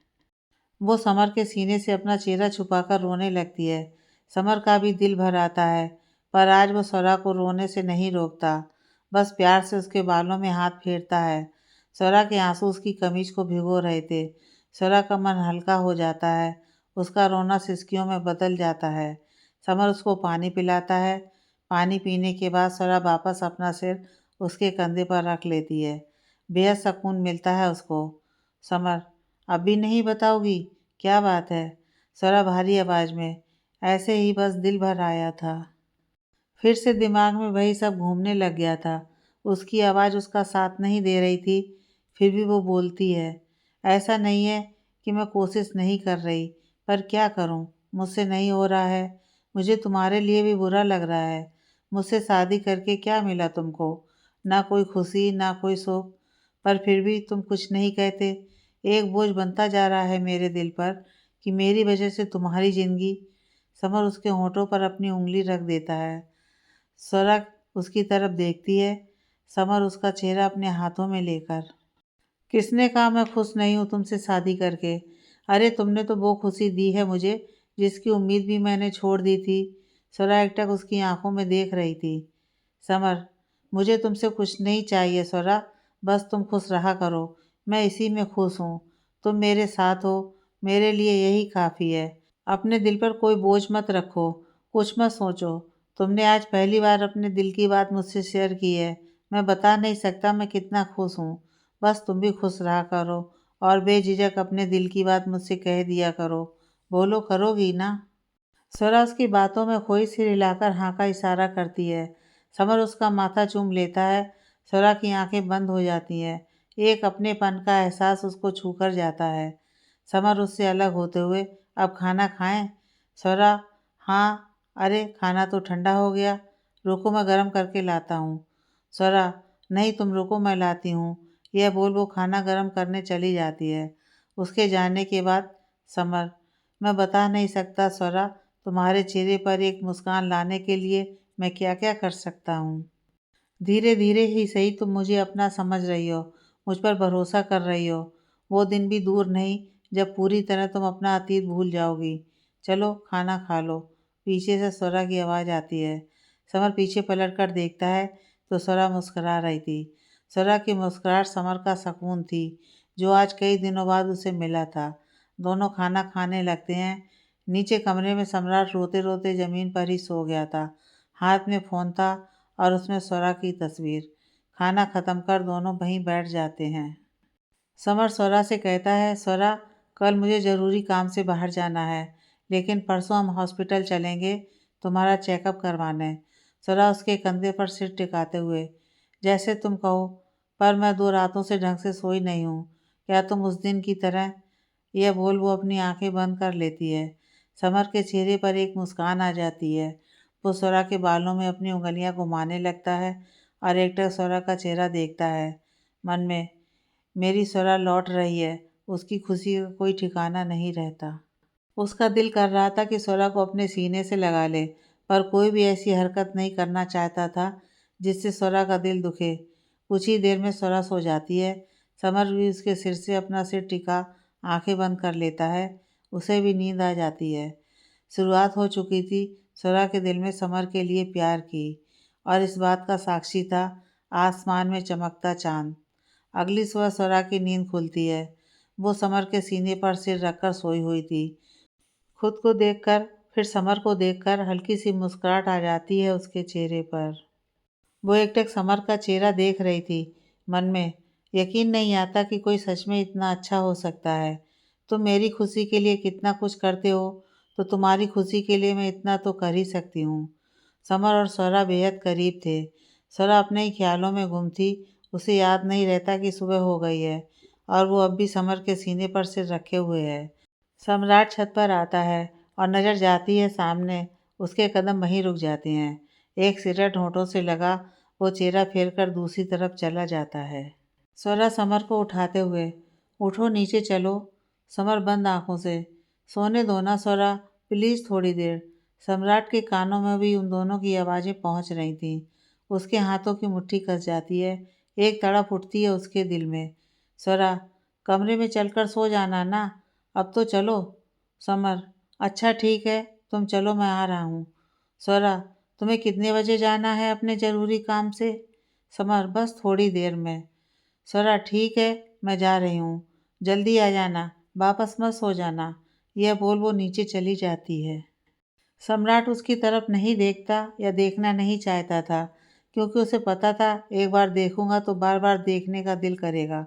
वो समर के सीने से अपना चेहरा छुपाकर रोने लगती है। समर का भी दिल भर आता है, पर आज वो स्वरा को रोने से नहीं रोकता, बस प्यार से उसके बालों में हाथ फेरता है। स्वरा के आंसू उसकी कमीज को भिगो रहे थे। स्वरा का मन हल्का हो जाता है, उसका रोना सिसकियों में बदल जाता है। समर उसको पानी पिलाता है। पानी पीने के बाद स्वरा वापस अपना सिर उसके कंधे पर रख लेती है। बेहद सुकून मिलता है उसको। समर, अभी नहीं बताओगी? क्या बात है? स्वरा भारी आवाज में, ऐसे ही बस दिल भर आया था। फिर से दिमाग में वही सब घूमने लग गया था। उसकी आवाज़ उसका साथ नहीं दे रही थी, फिर भी वो बोलती है। ऐसा नहीं है कि मैं कोशिश नहीं कर रही, पर क्या करूं, मुझसे नहीं हो रहा है। मुझे तुम्हारे लिए भी बुरा लग रहा है। मुझसे शादी करके क्या मिला तुमको? ना कोई खुशी, ना कोई सुख, पर फिर भी तुम कुछ नहीं कहते। एक बोझ बनता जा रहा है मेरे दिल पर कि मेरी वजह से तुम्हारी जिंदगी। समर उसके होठों पर अपनी उंगली रख देता है। स्वरा उसकी तरफ देखती है, समर उसका चेहरा अपने हाथों में लेकर। किसने कहा मैं खुश नहीं हूँ तुमसे शादी करके? अरे तुमने तो वो खुशी दी है मुझे जिसकी उम्मीद भी मैंने छोड़ दी थी। स्वरा एकटक उसकी आंखों में देख रही थी। समर, मुझे तुमसे कुछ नहीं चाहिए स्वरा, बस तुम खुश रहा करो। मैं इसी में खुश हूँ। तुम मेरे साथ हो, मेरे लिए यही काफ़ी है। अपने दिल पर कोई बोझ मत रखो, कुछ मत सोचो। तुमने आज पहली बार अपने दिल की बात मुझसे शेयर की है। मैं बता नहीं सकता मैं कितना खुश हूँ। बस तुम भी खुश रहा करो और बेझिझक अपने दिल की बात मुझसे कह दिया करो। बोलो, करोगी ना? स्वरा उसकी बातों में खोई सिर हिलाकर हाँ का इशारा करती है। समर उसका माथा चूम लेता है। स्वरा की आंखें बंद हो जाती हैं। एक अपनेपन का एहसास उसको छूकर जाता है। समर उससे अलग होते हुए, अब खाना खाएं? स्वरा, हाँ। अरे खाना तो ठंडा हो गया। रुको मैं गर्म करके लाता हूँ। स्वरा, नहीं तुम रुको मैं लाती हूँ। यह बोल वो खाना गर्म करने चली जाती है। उसके जाने के बाद समर, मैं बता नहीं सकता स्वरा, तुम्हारे चेहरे पर एक मुस्कान लाने के लिए मैं क्या क्या कर सकता हूँ। धीरे धीरे ही सही तुम मुझे अपना समझ रही हो, मुझ पर भरोसा कर रही हो। वो दिन भी दूर नहीं जब पूरी तरह तुम अपना अतीत भूल जाओगी। चलो खाना खा लो। पीछे से स्वरा की आवाज़ आती है। समर पीछे पलट कर देखता है तो स्वरा मुस्कुरा रही थी। स्वरा की मुस्कुराहट समर का सुकून थी, जो आज कई दिनों बाद उसे मिला था। दोनों खाना खाने लगते हैं। नीचे कमरे में सम्राट रोते रोते ज़मीन पर ही सो गया था। हाथ में फ़ोन था और उसमें स्वरा की तस्वीर। खाना ख़त्म कर दोनों वहीं बैठ जाते हैं। समर स्वरा से कहता है, स्वरा, कल मुझे ज़रूरी काम से बाहर जाना है, लेकिन परसों हम हॉस्पिटल चलेंगे तुम्हारा चेकअप करवाने। स्वरा उसके कंधे पर सिर टिकाते हुए, जैसे तुम कहो, पर मैं 2 रातों से ढंग से सोई नहीं हूँ। क्या तुम उस दिन की तरह? यह बोल वो अपनी आंखें बंद कर लेती है। समर के चेहरे पर एक मुस्कान आ जाती है। वो स्वरा के बालों में अपनी उंगलियां घुमाने लगता है और एकटक स्वरा का चेहरा देखता है। मन में, मेरी स्वरा लौट रही है। उसकी खुशी का कोई ठिकाना नहीं रहता। उसका दिल कर रहा था कि स्वरा को अपने सीने से लगा ले, पर कोई भी ऐसी हरकत नहीं करना चाहता था जिससे स्वरा का दिल दुखे। कुछ ही देर में स्वरा सो जाती है। समर भी उसके सिर से अपना सिर टिका आंखें बंद कर लेता है। उसे भी नींद आ जाती है। शुरुआत हो चुकी थी स्वरा के दिल में समर के लिए प्यार की, और इस बात का साक्षी था आसमान में चमकता चांद। अगली सुबह स्वरा की नींद खुलती है। वो समर के सीने पर सिर रखकर सोई हुई थी। खुद को देखकर, फिर समर को देखकर हल्की सी मुस्कुराहट आ जाती है उसके चेहरे पर। वो एकटक समर का चेहरा देख रही थी। मन में, यकीन नहीं आता कि कोई सच में इतना अच्छा हो सकता है। तुम मेरी खुशी के लिए कितना कुछ करते हो, तो तुम्हारी खुशी के लिए मैं इतना तो कर ही सकती हूँ। समर और स्वरा बेहद करीब थे। स्वरा अपने ही ख्यालों में गुम थी। उसे याद नहीं रहता कि सुबह हो गई है और वो अब भी समर के सीने पर सिर रखे हुए है। सम्राट छत पर आता है और नज़र जाती है सामने। उसके कदम वहीं रुक जाते हैं। एक सिगरेट होठों से लगा, वो चेहरा फेर कर दूसरी तरफ चला जाता है। स्वरा समर को उठाते हुए, उठो नीचे चलो। समर बंद आंखों से, सोने दो ना स्वरा, प्लीज़ थोड़ी देर। सम्राट के कानों में भी उन दोनों की आवाज़ें पहुंच रही थीं। उसके हाथों की मुट्ठी कस जाती है। एक तड़प उठती है उसके दिल में। स्वरा, कमरे में चलकर सो जाना ना, अब तो चलो। समर, अच्छा ठीक है, तुम चलो मैं आ रहा हूँ। स्वरा, तुम्हें कितने बजे जाना है अपने ज़रूरी काम से? समर, बस थोड़ी देर में। स्वरा, ठीक है, मैं जा रही हूँ। जल्दी आ जाना, वापस मत सो जाना। यह बोल वो नीचे चली जाती है। सम्राट उसकी तरफ नहीं देखता या देखना नहीं चाहता था, क्योंकि उसे पता था एक बार देखूंगा तो बार बार देखने का दिल करेगा।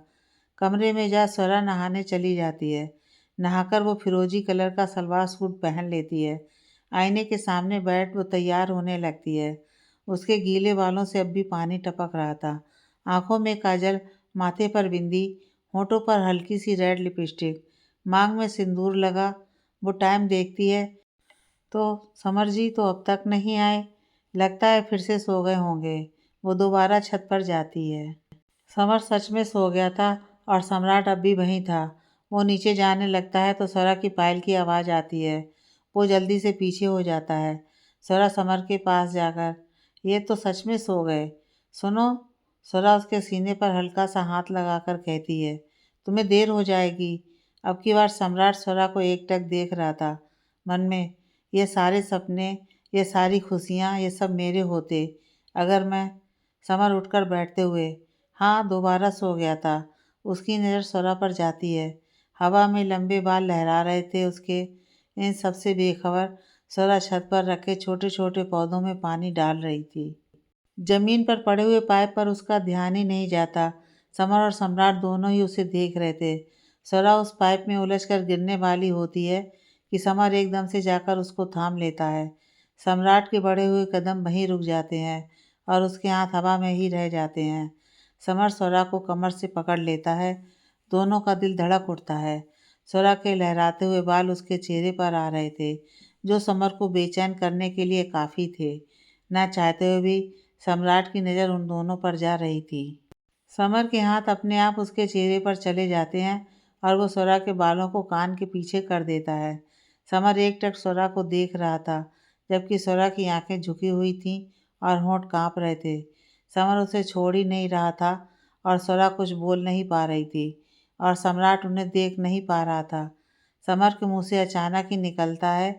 कमरे में जा स्वरा नहाने चली जाती है। नहाकर वो फिरोजी कलर का सलवार सूट पहन लेती है। आईने के सामने बैठ वो तैयार होने लगती है। उसके गीले बालों से अब भी पानी टपक रहा था। आंखों में काजल, माथे पर बिंदी, होठों पर हल्की सी रेड लिपस्टिक, मांग में सिंदूर लगा। वो टाइम देखती है तो समर जी तो अब तक नहीं आए। लगता है फिर से सो गए होंगे। वो दोबारा छत पर जाती है। समर सच में सो गया था और सम्राट अब भी वहीं था। वो नीचे जाने लगता है तो स्वरा की पायल की आवाज़ आती है। वो जल्दी से पीछे हो जाता है। स्वरा समर के पास जाकर, ये तो सच में सो गए। सुनो, स्वरा उसके सीने पर हल्का सा हाथ लगाकर कहती है, तुम्हें देर हो जाएगी। अब की बार सम्राट स्वरा को एकटक देख रहा था। मन में, ये सारे सपने, ये सारी खुशियाँ, ये सब मेरे होते अगर मैं। समर उठकर बैठते हुए, हाँ दोबारा सो गया था। उसकी नज़र स्वरा पर जाती है। हवा में लंबे बाल लहरा रहे थे उसके। इन सब से बेखबर स्वरा छत पर रखे छोटे छोटे पौधों में पानी डाल रही थी। जमीन पर पड़े हुए पाइप पर उसका ध्यान ही नहीं जाता। समर और सम्राट दोनों ही उसे देख रहे थे। स्वरा उस पाइप में उलझकर गिरने वाली होती है कि समर एकदम से जाकर उसको थाम लेता है। सम्राट के बढ़े हुए कदम वहीं रुक जाते हैं और उसके हाथ हवा में ही रह जाते हैं। समर स्वरा को कमर से पकड़ लेता है। दोनों का दिल धड़क उठता है। स्वरा के लहराते हुए बाल उसके चेहरे पर आ रहे थे, जो समर को बेचैन करने के लिए काफ़ी थे। न चाहते हुए भी सम्राट की नज़र उन दोनों पर जा रही थी। समर के हाथ अपने आप उसके चेहरे पर चले जाते हैं और वो स्वरा के बालों को कान के पीछे कर देता है। समर एकटक स्वरा को देख रहा था, जबकि स्वरा की आंखें झुकी हुई थीं और होंठ कांप रहे थे। समर उसे छोड़ ही नहीं रहा था और स्वरा कुछ बोल नहीं पा रही थी और सम्राट उन्हें देख नहीं पा रहा था। समर के मुंह से अचानक ही निकलता है,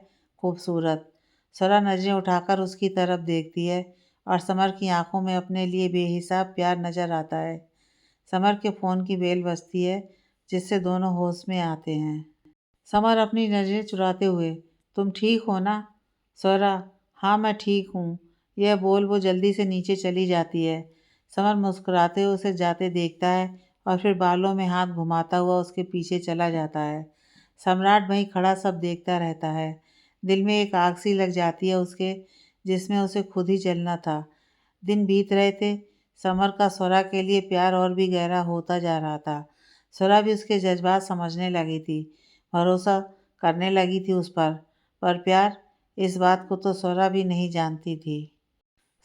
खूबसूरत। स्वरा नजरें उठाकर उसकी तरफ देखती है और समर की आंखों में अपने लिए बेहिसाब प्यार नजर आता है। समर के फ़ोन की बेल बजती है, जिससे दोनों होश में आते हैं। समर अपनी नज़रें चुराते हुए, तुम ठीक हो ना? स्वरा, हाँ मैं ठीक हूँ। यह बोल वो जल्दी से नीचे चली जाती है। समर मुस्कुराते हुए उसे जाते देखता है और फिर बालों में हाथ घुमाता हुआ उसके पीछे चला जाता है। सम्राट वहीं खड़ा सब देखता रहता है। दिल में एक आग सी लग जाती है उसके, जिसमें उसे खुद ही जलना था। दिन बीत रहे थे। समर का स्वरा के लिए प्यार और भी गहरा होता जा रहा था। स्वरा भी उसके जज्बात समझने लगी थी, भरोसा करने लगी थी उस पर प्यार, इस बात को तो स्वरा भी नहीं जानती थी।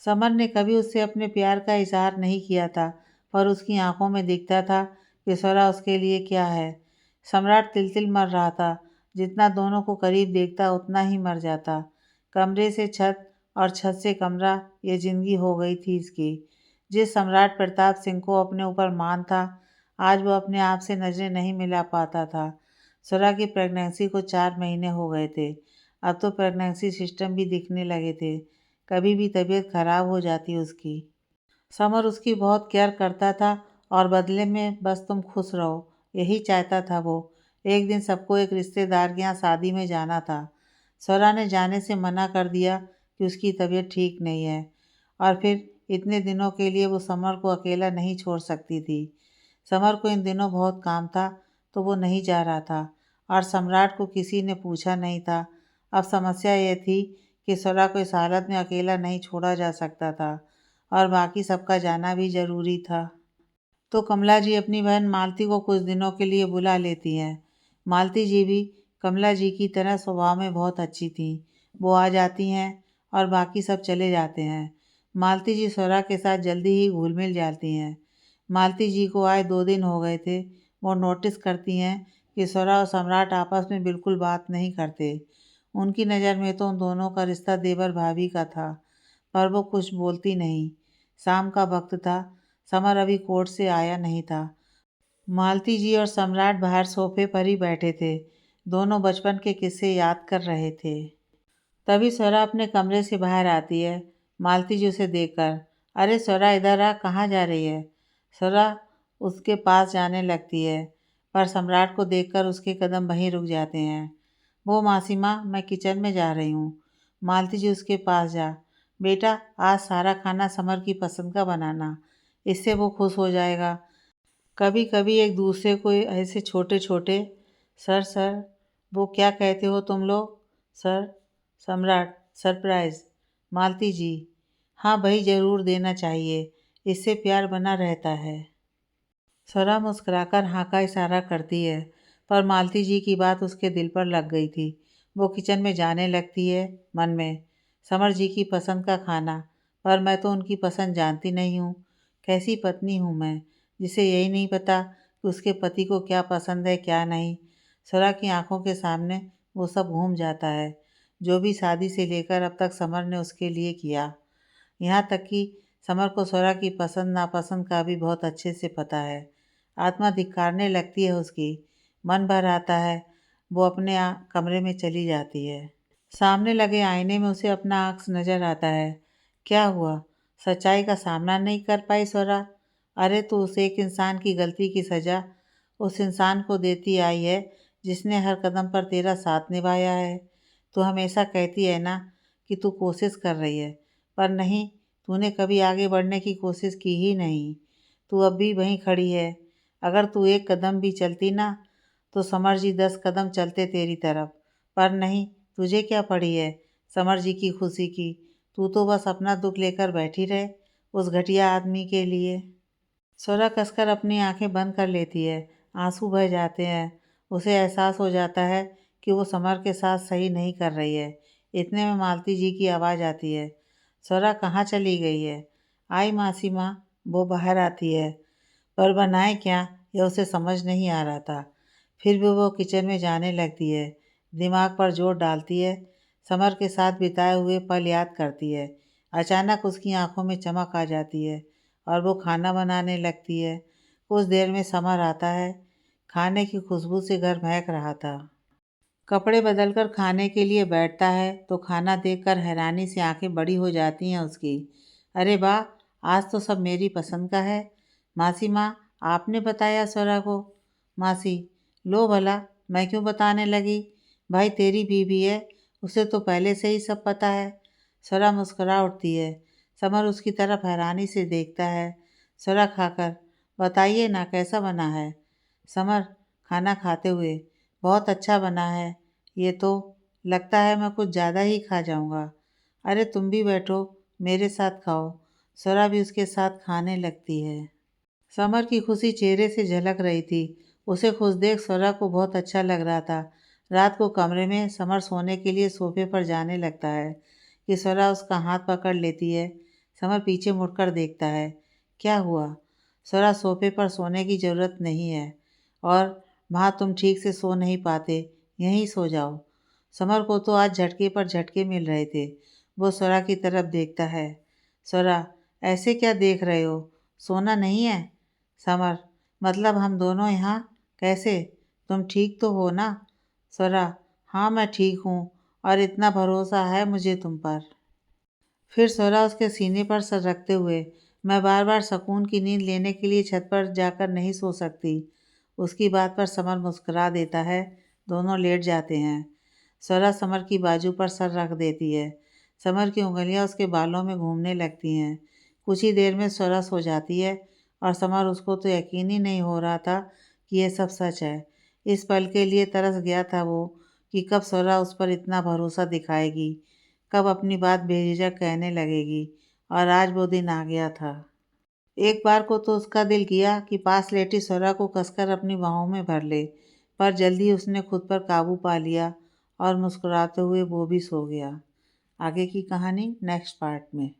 समर ने कभी उससे अपने प्यार का इजहार नहीं किया था, पर उसकी आंखों में दिखता था कि स्वरा उसके लिए क्या है। सम्राट तिल तिल मर रहा था। जितना दोनों को करीब देखता उतना ही मर जाता। कमरे से छत और छत से कमरा, ये जिंदगी हो गई थी इसकी। जिस सम्राट प्रताप सिंह को अपने ऊपर मान था, आज वो अपने आप से नजरें नहीं मिला पाता था। स्वरा की प्रेगनेंसी को 4 महीने हो गए थे। अब तो प्रेगनेंसी सिस्टम भी दिखने लगे थे। कभी भी तबीयत खराब हो जाती उसकी। समर उसकी बहुत केयर करता था और बदले में बस तुम खुश रहो, यही चाहता था वो। एक दिन सबको एक रिश्तेदार के यहाँ शादी में जाना था। स्वरा ने जाने से मना कर दिया कि उसकी तबीयत ठीक नहीं है और फिर इतने दिनों के लिए वो समर को अकेला नहीं छोड़ सकती थी। समर को इन दिनों बहुत काम था, तो वो नहीं जा रहा था और सम्राट को किसी ने पूछा नहीं था। अब समस्या ये थी कि स्वरा को इस हालत में अकेला नहीं छोड़ा जा सकता था और बाकी सबका जाना भी ज़रूरी था। तो कमला जी अपनी बहन मालती को कुछ दिनों के लिए बुला लेती हैं। मालती जी भी कमला जी की तरह स्वभाव में बहुत अच्छी थीं। वो आ जाती हैं और बाकी सब चले जाते हैं। मालती जी स्वरा के साथ जल्दी ही घुल मिल जाती हैं। मालती जी को आए 2 दिन हो गए थे। वो नोटिस करती हैं कि स्वरा और सम्राट आपस में बिल्कुल बात नहीं करते। उनकी नज़र में तो उन दोनों का रिश्ता देवर भाभी का था, पर वो कुछ बोलती नहीं। शाम का वक्त था। समर अभी कोर्ट से आया नहीं था। मालती जी और सम्राट बाहर सोफे पर ही बैठे थे। दोनों बचपन के किस्से याद कर रहे थे। तभी स्वरा अपने कमरे से बाहर आती है। मालती जी उसे देखकर, अरे स्वरा इधर आ, कहाँ जा रही है? स्वरा उसके पास जाने लगती है, पर सम्राट को देखकर उसके कदम वहीं रुक जाते हैं। वो मासी माँ, मैं किचन में जा रही हूँ। मालती जी उसके पास जा, बेटा आज सारा खाना समर की पसंद का बनाना, इससे वो खुश हो जाएगा। कभी कभी एक दूसरे को ऐसे छोटे छोटे, सर सर, वो क्या कहते हो तुम लोग? सर? सम्राट, सरप्राइज। मालती जी, हाँ भाई ज़रूर देना चाहिए, इससे प्यार बना रहता है। स्वरा मुस्कुराकर हाँ का इशारा करती है, पर मालती जी की बात उसके दिल पर लग गई थी। वो किचन में जाने लगती है, मन में, समर जी की पसंद का खाना, पर मैं तो उनकी पसंद जानती नहीं हूँ। कैसी पत्नी हूँ मैं, जिसे यही नहीं पता कि उसके पति को क्या पसंद है क्या नहीं। स्वरा की आंखों के सामने वो सब घूम जाता है, जो भी शादी से लेकर अब तक समर ने उसके लिए किया। यहाँ तक कि समर को स्वरा की पसंद नापसंद का भी बहुत अच्छे से पता है। आत्मा धिक्कारने लगती है उसकी, मन भर आता है। वो अपने कमरे में चली जाती है। सामने लगे आईने में उसे अपना अक्स नजर आता है। क्या हुआ? सच्चाई का सामना नहीं कर पाई स्वरा? अरे तो उस एक इंसान की गलती की सजा उस इंसान को देती आई है जिसने हर कदम पर तेरा साथ निभाया है। तू हमेशा कहती है ना कि तू कोशिश कर रही है, पर नहीं, तूने कभी आगे बढ़ने की कोशिश की ही नहीं। तू अब भी वहीं खड़ी है। अगर तू एक कदम भी चलती ना तो समर जी 10 कदम चलते तेरी तरफ। पर नहीं, तुझे क्या पड़ी है समर जी की खुशी की। तू तो बस अपना दुख लेकर बैठी रहे उस घटिया आदमी के लिए। सोरा कसकर अपनी आंखें बंद कर लेती है। आंसू बह जाते हैं। उसे एहसास हो जाता है कि वो समर के साथ सही नहीं कर रही है। इतने में मालती जी की आवाज़ आती है। सोरा कहाँ चली गई है? आई मासी माँ, वो बाहर आती है, पर बनाए क्या यह उसे समझ नहीं आ रहा था। फिर भी वो किचन में जाने लगती है। दिमाग पर जोर डालती है। समर के साथ बिताए हुए पल याद करती है। अचानक उसकी आंखों में चमक आ जाती है और वो खाना बनाने लगती है। कुछ देर में समर आता है। खाने की खुशबू से घर महक रहा था। कपड़े बदलकर खाने के लिए बैठता है तो खाना देखकर हैरानी से आंखें बड़ी हो जाती हैं उसकी। अरे वाह, आज तो सब मेरी पसंद का है। मासी माँ, आपने बताया स्वरा को? मासी, लो भला, मैं क्यों बताने लगी? भाई तेरी बीवी है, उसे तो पहले से ही सब पता है। स्वरा मुस्कुरा उठती है। समर उसकी तरफ हैरानी से देखता है। स्वरा खाकर, बताइए ना कैसा बना है? समर खाना खाते हुए, बहुत अच्छा बना है। ये तो लगता है मैं कुछ ज़्यादा ही खा जाऊंगा। अरे तुम भी बैठो, मेरे साथ खाओ। स्वरा भी उसके साथ खाने लगती है। समर की खुशी चेहरे से झलक रही थी। उसे खुश देख स्वरा को बहुत अच्छा लग रहा था। रात को कमरे में समर सोने के लिए सोफे पर जाने लगता है कि स्वरा उसका हाथ पकड़ लेती है। समर पीछे मुड़कर देखता है। क्या हुआ? स्वरा, सोफे पर सोने की ज़रूरत नहीं है और वहाँ तुम ठीक से सो नहीं पाते, यहीं सो जाओ। समर को तो आज झटके पर झटके मिल रहे थे। वो स्वरा की तरफ देखता है। स्वरा, ऐसे क्या देख रहे हो? सोना नहीं है? समर, मतलब हम दोनों यहाँ कैसे? तुम ठीक तो हो ना? स्वरा, हाँ मैं ठीक हूँ और इतना भरोसा है मुझे तुम पर। फिर स्वरा उसके सीने पर सर रखते हुए, मैं बार बार सुकून की नींद लेने के लिए छत पर जाकर नहीं सो सकती। उसकी बात पर समर मुस्कुरा देता है। दोनों लेट जाते हैं। स्वरा समर की बाजू पर सर रख देती है। समर की उंगलियां उसके बालों में घूमने लगती हैं। कुछ ही देर में स्वरा सो जाती है और समर, उसको तो यकीन ही नहीं हो रहा था कि यह सब सच है। इस पल के लिए तरस गया था वो कि कब स्वरा उस पर इतना भरोसा दिखाएगी, कब अपनी बात बेझिझक कहने लगेगी। और आज वो दिन आ गया था। एक बार को तो उसका दिल किया कि पास लेटी स्वरा को कसकर अपनी बाहों में भर ले, पर जल्दी उसने खुद पर काबू पा लिया और मुस्कुराते हुए वो भी सो गया। आगे की कहानी नेक्स्ट पार्ट में।